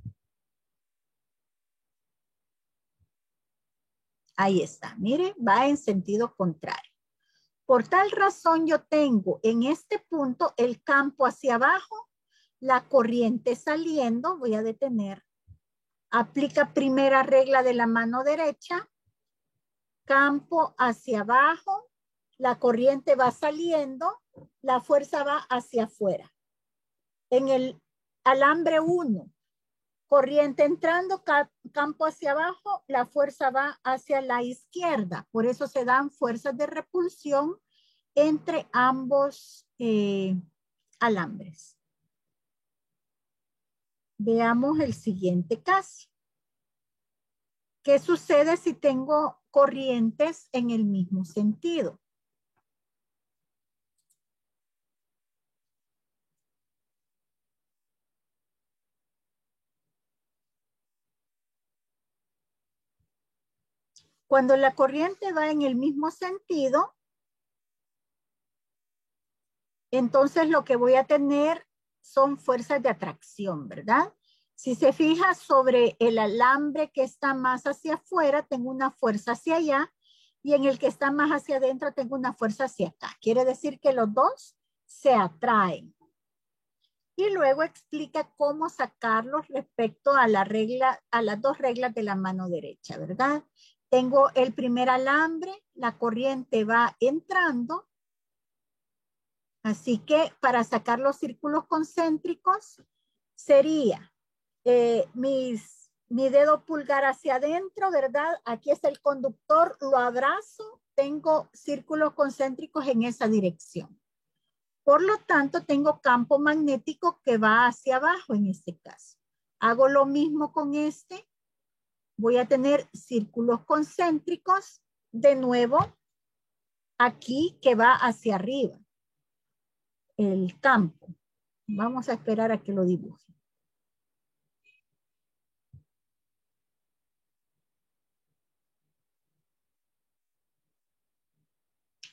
Ahí está, mire, va en sentido contrario. Por tal razón yo tengo en este punto el campo hacia abajo, la corriente saliendo, voy a detener. Aplica primera regla de la mano derecha, campo hacia abajo, la corriente va saliendo, la fuerza va hacia afuera. En el alambre 1, corriente entrando, campo hacia abajo, la fuerza va hacia la izquierda. Por eso se dan fuerzas de repulsión entre ambos alambres. Veamos el siguiente caso. ¿Qué sucede si tengo corrientes en el mismo sentido? Cuando la corriente va en el mismo sentido, entonces lo que voy a tener son fuerzas de atracción, ¿verdad? Si se fija sobre el alambre que está más hacia afuera, tengo una fuerza hacia allá, y en el que está más hacia adentro tengo una fuerza hacia acá. Quiere decir que los dos se atraen. Y luego explica cómo sacarlos respecto a la regla, a las dos reglas de la mano derecha, ¿verdad? Tengo el primer alambre, la corriente va entrando. Así que para sacar los círculos concéntricos sería mi dedo pulgar hacia adentro, ¿verdad? Aquí es el conductor, lo abrazo, tengo círculos concéntricos en esa dirección. Por lo tanto, tengo campo magnético que va hacia abajo en este caso. Hago lo mismo con este. Voy a tener círculos concéntricos, de nuevo, aquí que va hacia arriba. El campo. Vamos a esperar a que lo dibuje.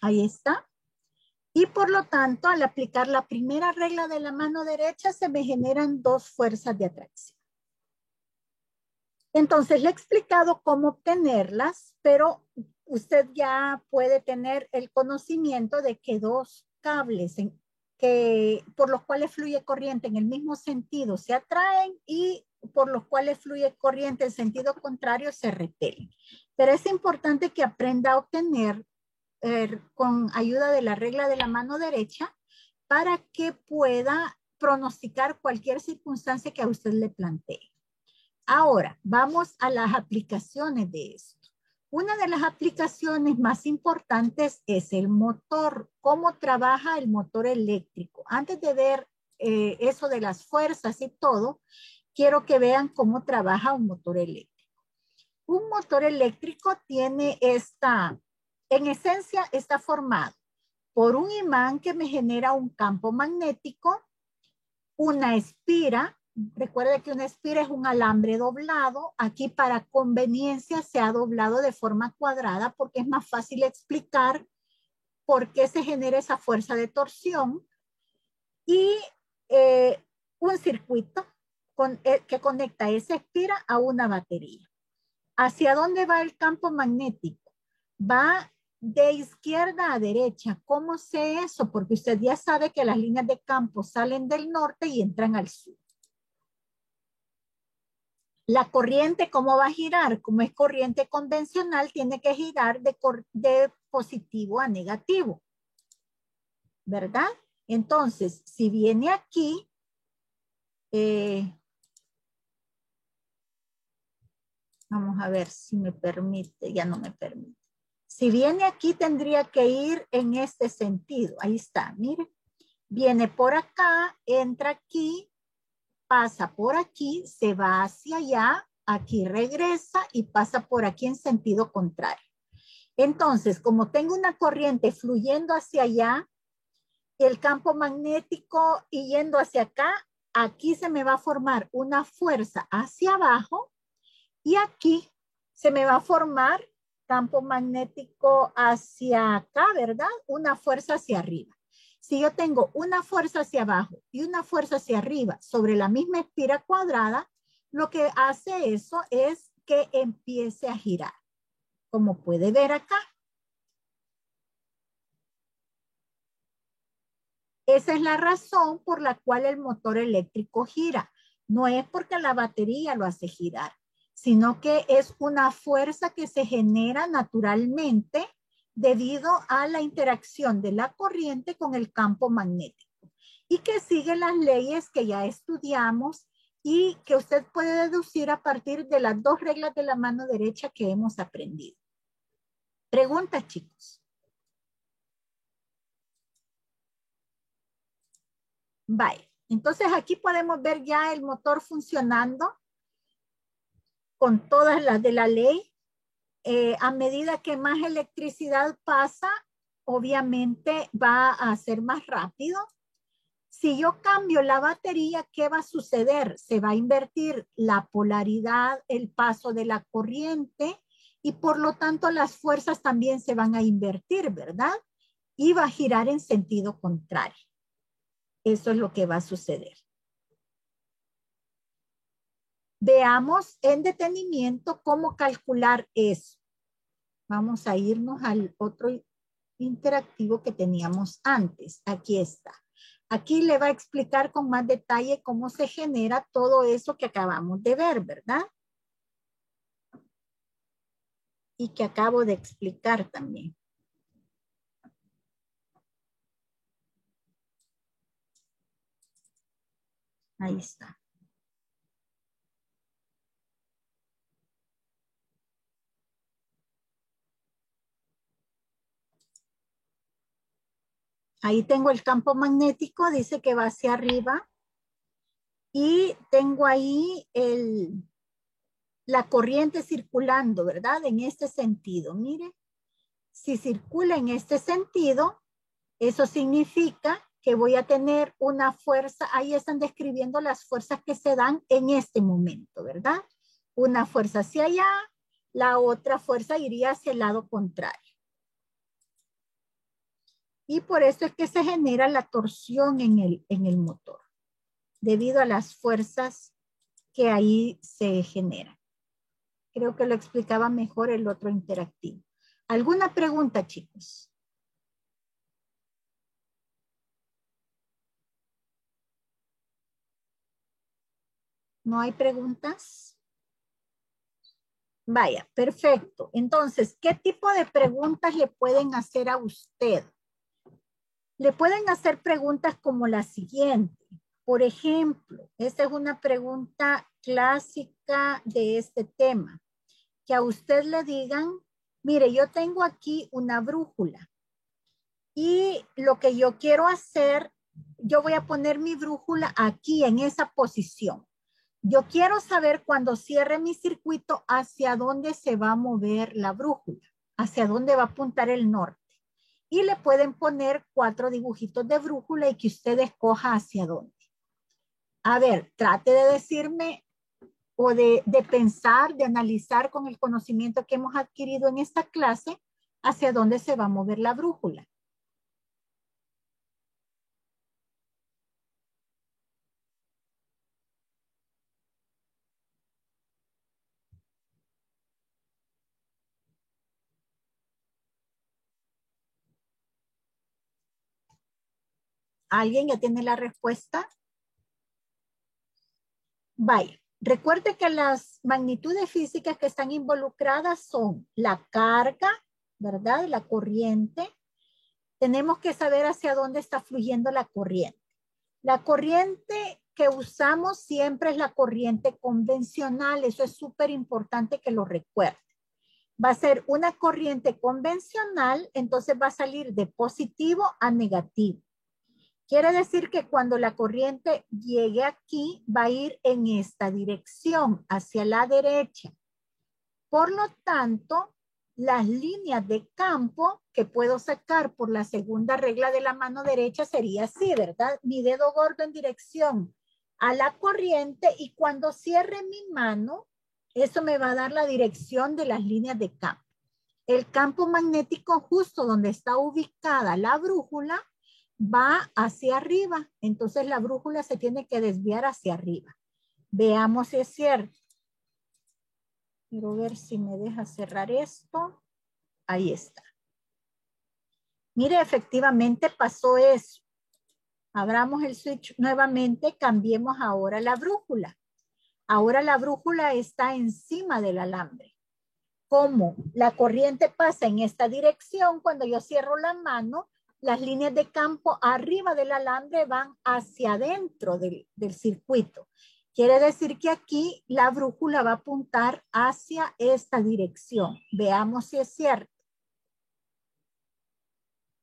Ahí está. Y por lo tanto, al aplicar la primera regla de la mano derecha, se me generan dos fuerzas de atracción. Entonces, le he explicado cómo obtenerlas, pero usted ya puede tener el conocimiento de que dos cables por los cuales fluye corriente en el mismo sentido se atraen y por los cuales fluye corriente en sentido contrario se repelen. Pero es importante que aprenda a obtener con ayuda de la regla de la mano derecha para que pueda pronosticar cualquier circunstancia que a usted le plantee. Ahora, vamos a las aplicaciones de esto. Una de las aplicaciones más importantes es el motor. ¿Cómo trabaja el motor eléctrico? Antes de ver eso de las fuerzas y todo, quiero que vean cómo trabaja un motor eléctrico. Un motor eléctrico tiene en esencia está formado por un imán que me genera un campo magnético, una espira. Recuerde que una espira es un alambre doblado. Aquí para conveniencia se ha doblado de forma cuadrada porque es más fácil explicar por qué se genera esa fuerza de torsión. Y un circuito que conecta esa espira a una batería. ¿Hacia dónde va el campo magnético? Va de izquierda a derecha. ¿Cómo sé eso? Porque usted ya sabe que las líneas de campo salen del norte y entran al sur. La corriente, ¿cómo va a girar? Como es corriente convencional, tiene que girar de positivo a negativo, ¿verdad? Entonces, si viene aquí, vamos a ver si me permite, ya no me permite. Si viene aquí, tendría que ir en este sentido. Ahí está, mire. Viene por acá, entra aquí, pasa por aquí, se va hacia allá, aquí regresa y pasa por aquí en sentido contrario. Entonces, como tengo una corriente fluyendo hacia allá, el campo magnético y yendo hacia acá, aquí se me va a formar una fuerza hacia abajo y aquí se me va a formar campo magnético hacia acá, ¿verdad? Una fuerza hacia arriba. Si yo tengo una fuerza hacia abajo y una fuerza hacia arriba sobre la misma espira cuadrada, lo que hace eso es que empiece a girar. como puede ver acá. Esa es la razón por la cual el motor eléctrico gira. No es porque la batería lo hace girar, sino que es una fuerza que se genera naturalmente debido a la interacción de la corriente con el campo magnético y que sigue las leyes que ya estudiamos y que usted puede deducir a partir de las dos reglas de la mano derecha que hemos aprendido. Preguntas, chicos. Vale, entonces aquí podemos ver ya el motor funcionando con todas las de la ley. A medida que más electricidad pasa, obviamente va a ser más rápido. Si yo cambio la batería, ¿qué va a suceder? Se va a invertir la polaridad, el paso de la corriente y por lo tanto las fuerzas también se van a invertir, ¿verdad? Y va a girar en sentido contrario. Eso es lo que va a suceder. Veamos en detenimiento cómo calcular eso. Vamos a irnos al otro interactivo que teníamos antes. Aquí está. Aquí le va a explicar con más detalle cómo se genera todo eso que acabamos de ver, ¿verdad? Y que acabo de explicar también. Ahí está. Ahí tengo el campo magnético, dice que va hacia arriba. Y tengo ahí la corriente circulando, ¿verdad? En este sentido, mire. Si circula en este sentido, eso significa que voy a tener una fuerza, ahí están describiendo las fuerzas que se dan en este momento, ¿verdad? Una fuerza hacia allá, la otra fuerza iría hacia el lado contrario. Y por eso es que se genera la torsión en el motor, debido a las fuerzas que ahí se generan. Creo que lo explicaba mejor el otro interactivo. ¿Alguna pregunta, chicos? ¿No hay preguntas? Vaya, perfecto. Entonces, ¿qué tipo de preguntas le pueden hacer a usted? Le pueden hacer preguntas como la siguiente. Por ejemplo, esta es una pregunta clásica de este tema. Que a usted le digan, mire, yo tengo aquí una brújula y lo que yo quiero hacer, yo voy a poner mi brújula aquí en esa posición. Yo quiero saber cuando cierre mi circuito hacia dónde se va a mover la brújula, hacia dónde va a apuntar el norte. Y le pueden poner 4 dibujitos de brújula y que usted escoja hacia dónde. A ver, trate de decirme o de pensar, de analizar con el conocimiento que hemos adquirido en esta clase hacia dónde se va a mover la brújula. ¿Alguien ya tiene la respuesta? Vaya, recuerde que las magnitudes físicas que están involucradas son la carga, ¿verdad? La corriente. Tenemos que saber hacia dónde está fluyendo la corriente. La corriente que usamos siempre es la corriente convencional. Eso es súper importante que lo recuerde. Va a ser una corriente convencional, entonces va a salir de positivo a negativo. Quiere decir que cuando la corriente llegue aquí, va a ir en esta dirección, hacia la derecha. Por lo tanto, las líneas de campo que puedo sacar por la segunda regla de la mano derecha sería así, ¿verdad? Mi dedo gordo en dirección a la corriente y cuando cierre mi mano, eso me va a dar la dirección de las líneas de campo. El campo magnético justo donde está ubicada la brújula va hacia arriba. Entonces la brújula se tiene que desviar hacia arriba. Veamos si es cierto. Quiero ver si me deja cerrar esto. Ahí está. Mire, efectivamente pasó eso. Abramos el switch nuevamente, cambiemos ahora la brújula. Ahora la brújula está encima del alambre. Como la corriente pasa en esta dirección, cuando yo cierro la mano, las líneas de campo arriba del alambre van hacia adentro del circuito. Quiere decir que aquí la brújula va a apuntar hacia esta dirección. Veamos si es cierto.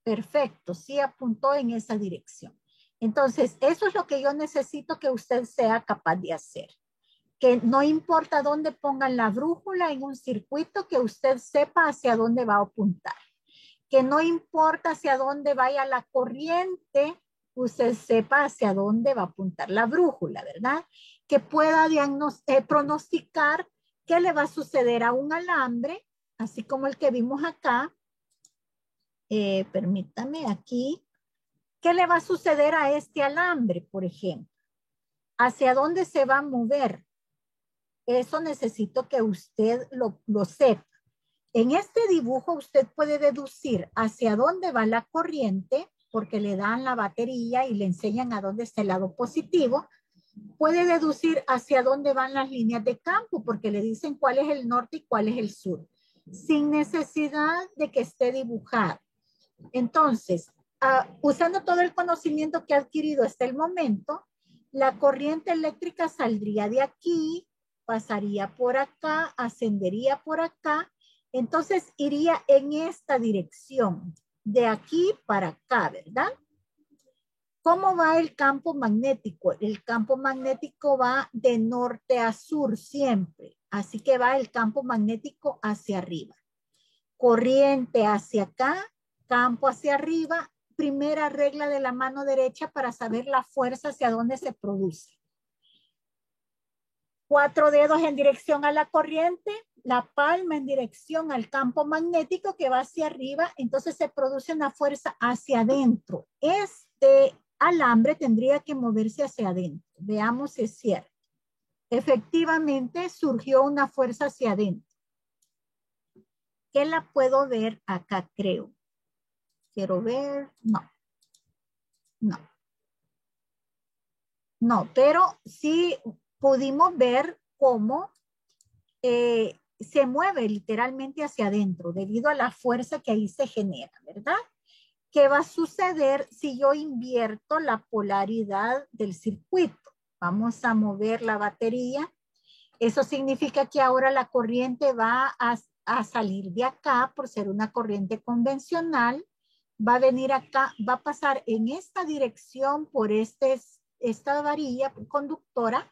Perfecto, sí apuntó en esa dirección. Entonces, eso es lo que yo necesito que usted sea capaz de hacer. Que no importa dónde pongan la brújula en un circuito, que usted sepa hacia dónde va a apuntar. Que no importa hacia dónde vaya la corriente, usted sepa hacia dónde va a apuntar la brújula, ¿verdad? Que pueda pronosticar qué le va a suceder a un alambre, así como el que vimos acá. Permítame aquí. ¿Qué le va a suceder a este alambre, por ejemplo? ¿Hacia dónde se va a mover? Eso necesito que usted lo sepa. En este dibujo usted puede deducir hacia dónde va la corriente, porque le dan la batería y le enseñan a dónde está el lado positivo. Puede deducir hacia dónde van las líneas de campo, porque le dicen cuál es el norte y cuál es el sur, sin necesidad de que esté dibujado. Entonces, usando todo el conocimiento que ha adquirido hasta el momento, la corriente eléctrica saldría de aquí, pasaría por acá, ascendería por acá, entonces iría en esta dirección, de aquí para acá, ¿verdad? ¿Cómo va el campo magnético? El campo magnético va de norte a sur siempre, así que va el campo magnético hacia arriba. Corriente hacia acá, campo hacia arriba, primera regla de la mano derecha para saber la fuerza hacia dónde se produce. 4 dedos en dirección a la corriente, la palma en dirección al campo magnético que va hacia arriba, entonces se produce una fuerza hacia adentro. Este alambre tendría que moverse hacia adentro. Veamos si es cierto. Efectivamente surgió una fuerza hacia adentro. ¿Qué la puedo ver acá, creo? Quiero ver, no, pero sí pudimos ver cómo se mueve literalmente hacia adentro debido a la fuerza que ahí se genera, ¿verdad? ¿Qué va a suceder si yo invierto la polaridad del circuito? Vamos a mover la batería. Eso significa que ahora la corriente va a salir de acá por ser una corriente convencional. Va a venir acá, va a pasar en esta dirección por esta varilla conductora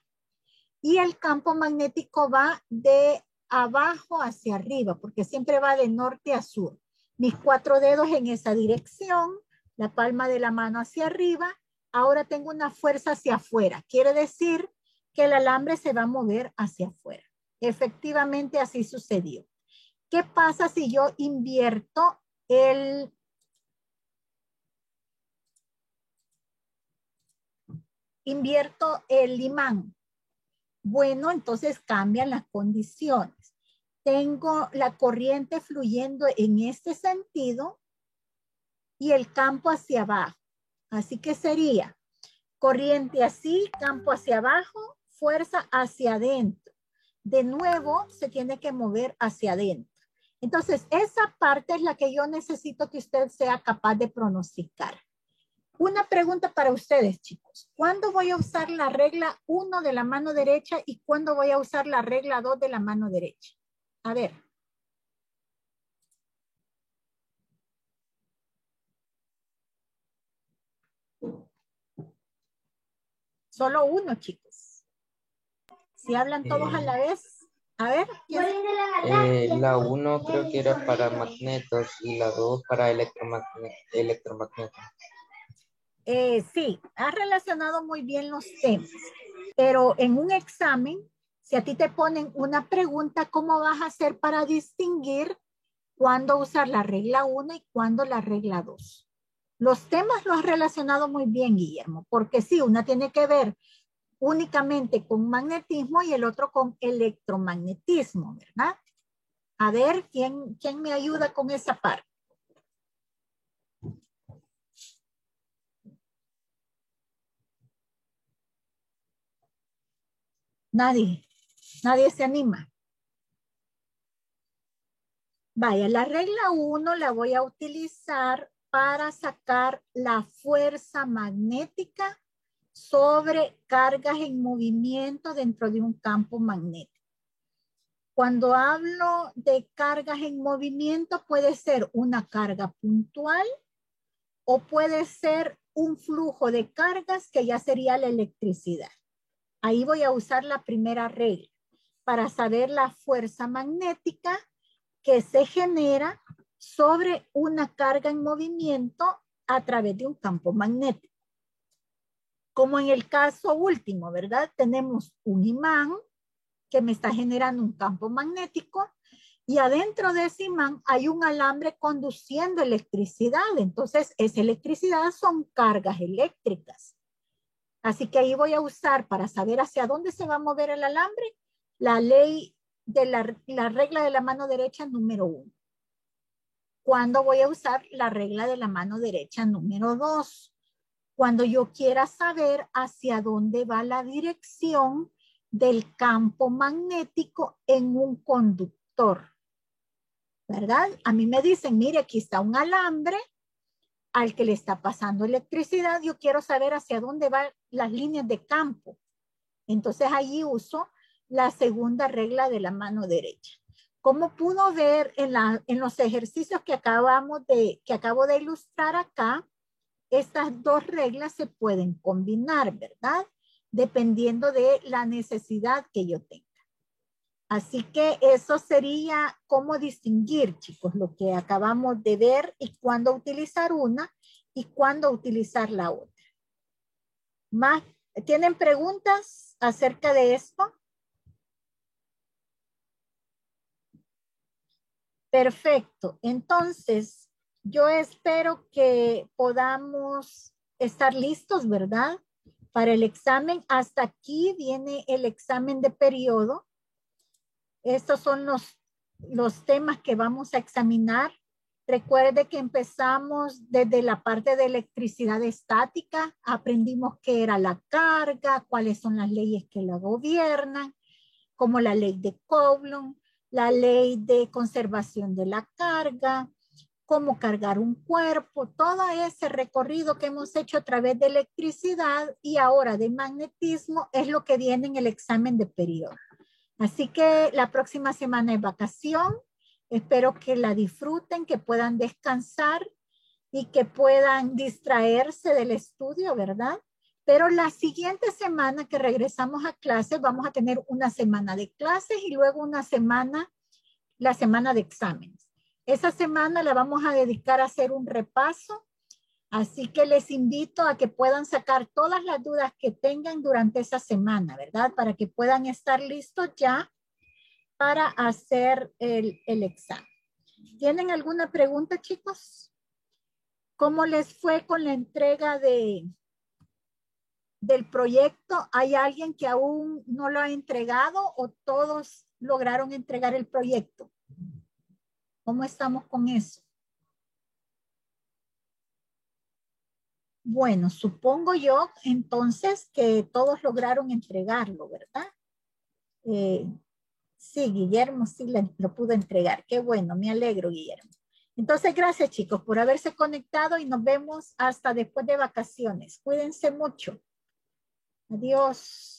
y el campo magnético va de abajo hacia arriba porque siempre va de norte a sur. Mis 4 dedos en esa dirección, la palma de la mano hacia arriba. Ahora tengo una fuerza hacia afuera. Quiere decir que el alambre se va a mover hacia afuera. Efectivamente así sucedió. ¿Qué pasa si yo invierto el imán? Bueno, entonces cambian las condiciones. Tengo la corriente fluyendo en este sentido y el campo hacia abajo. Así que sería corriente así, campo hacia abajo, fuerza hacia adentro. De nuevo, se tiene que mover hacia adentro. Entonces, esa parte es la que yo necesito que usted sea capaz de pronosticar. Una pregunta para ustedes, chicos. ¿Cuándo voy a usar la regla 1 de la mano derecha y cuándo voy a usar la regla 2 de la mano derecha? A ver. Solo uno, chicos. Si hablan todos a la vez. A ver. La 1 creo que era para magnetos y la 2 para electromagnetos. Sí, has relacionado muy bien los temas, pero en un examen, si a ti te ponen una pregunta, ¿cómo vas a hacer para distinguir cuándo usar la regla 1 y cuándo la regla 2? Los temas los has relacionado muy bien, Guillermo, porque sí, una tiene que ver únicamente con magnetismo y el otro con electromagnetismo, ¿verdad? A ver, ¿quién me ayuda con esa parte? Nadie se anima. Vaya, la regla 1 la voy a utilizar para sacar la fuerza magnética sobre cargas en movimiento dentro de un campo magnético. Cuando hablo de cargas en movimiento, puede ser una carga puntual o puede ser un flujo de cargas que ya sería la electricidad. Ahí voy a usar la primera regla para saber la fuerza magnética que se genera sobre una carga en movimiento a través de un campo magnético. Como en el caso último, ¿verdad? Tenemos un imán que me está generando un campo magnético y adentro de ese imán hay un alambre conduciendo electricidad. Entonces, esa electricidad son cargas eléctricas. Así que ahí voy a usar para saber hacia dónde se va a mover el alambre, la ley de la regla de la mano derecha número 1. ¿Cuándo voy a usar la regla de la mano derecha número 2? Cuando yo quiera saber hacia dónde va la dirección del campo magnético en un conductor, ¿verdad? A mí me dicen, mire, aquí está un alambre al que le está pasando electricidad. Yo quiero saber hacia dónde van las líneas de campo. Entonces ahí uso la segunda regla de la mano derecha. Como pudo ver en los ejercicios que acabo de ilustrar acá, estas dos reglas se pueden combinar, ¿verdad? Dependiendo de la necesidad que yo tenga. Así que eso sería cómo distinguir, chicos, lo que acabamos de ver y cuándo utilizar una y cuándo utilizar la otra. ¿Más? ¿Tienen preguntas acerca de esto? Perfecto. Entonces, yo espero que podamos estar listos, ¿verdad? Para el examen. Hasta aquí viene el examen de periodo. Estos son los temas que vamos a examinar. Recuerde que empezamos desde la parte de electricidad estática. Aprendimos qué era la carga, cuáles son las leyes que la gobiernan, como la ley de Coulomb, la ley de conservación de la carga, cómo cargar un cuerpo, todo ese recorrido que hemos hecho a través de electricidad y ahora de magnetismo es lo que viene en el examen de periodo. Así que la próxima semana es vacación. Espero que la disfruten, que puedan descansar y que puedan distraerse del estudio, ¿verdad? Pero la siguiente semana que regresamos a clases, vamos a tener una semana de clases y luego una semana, la semana de exámenes. Esa semana la vamos a dedicar a hacer un repaso. Así que les invito a que puedan sacar todas las dudas que tengan durante esa semana, ¿verdad? Para que puedan estar listos ya para hacer el examen. ¿Tienen alguna pregunta, chicos? ¿Cómo les fue con la entrega del proyecto? ¿Hay alguien que aún no lo ha entregado o todos lograron entregar el proyecto? ¿Cómo estamos con eso? Bueno, supongo yo entonces que todos lograron entregarlo, ¿verdad? Sí, Guillermo sí lo pudo entregar. Qué bueno, me alegro, Guillermo. Entonces, gracias chicos por haberse conectado y nos vemos hasta después de vacaciones. Cuídense mucho. Adiós.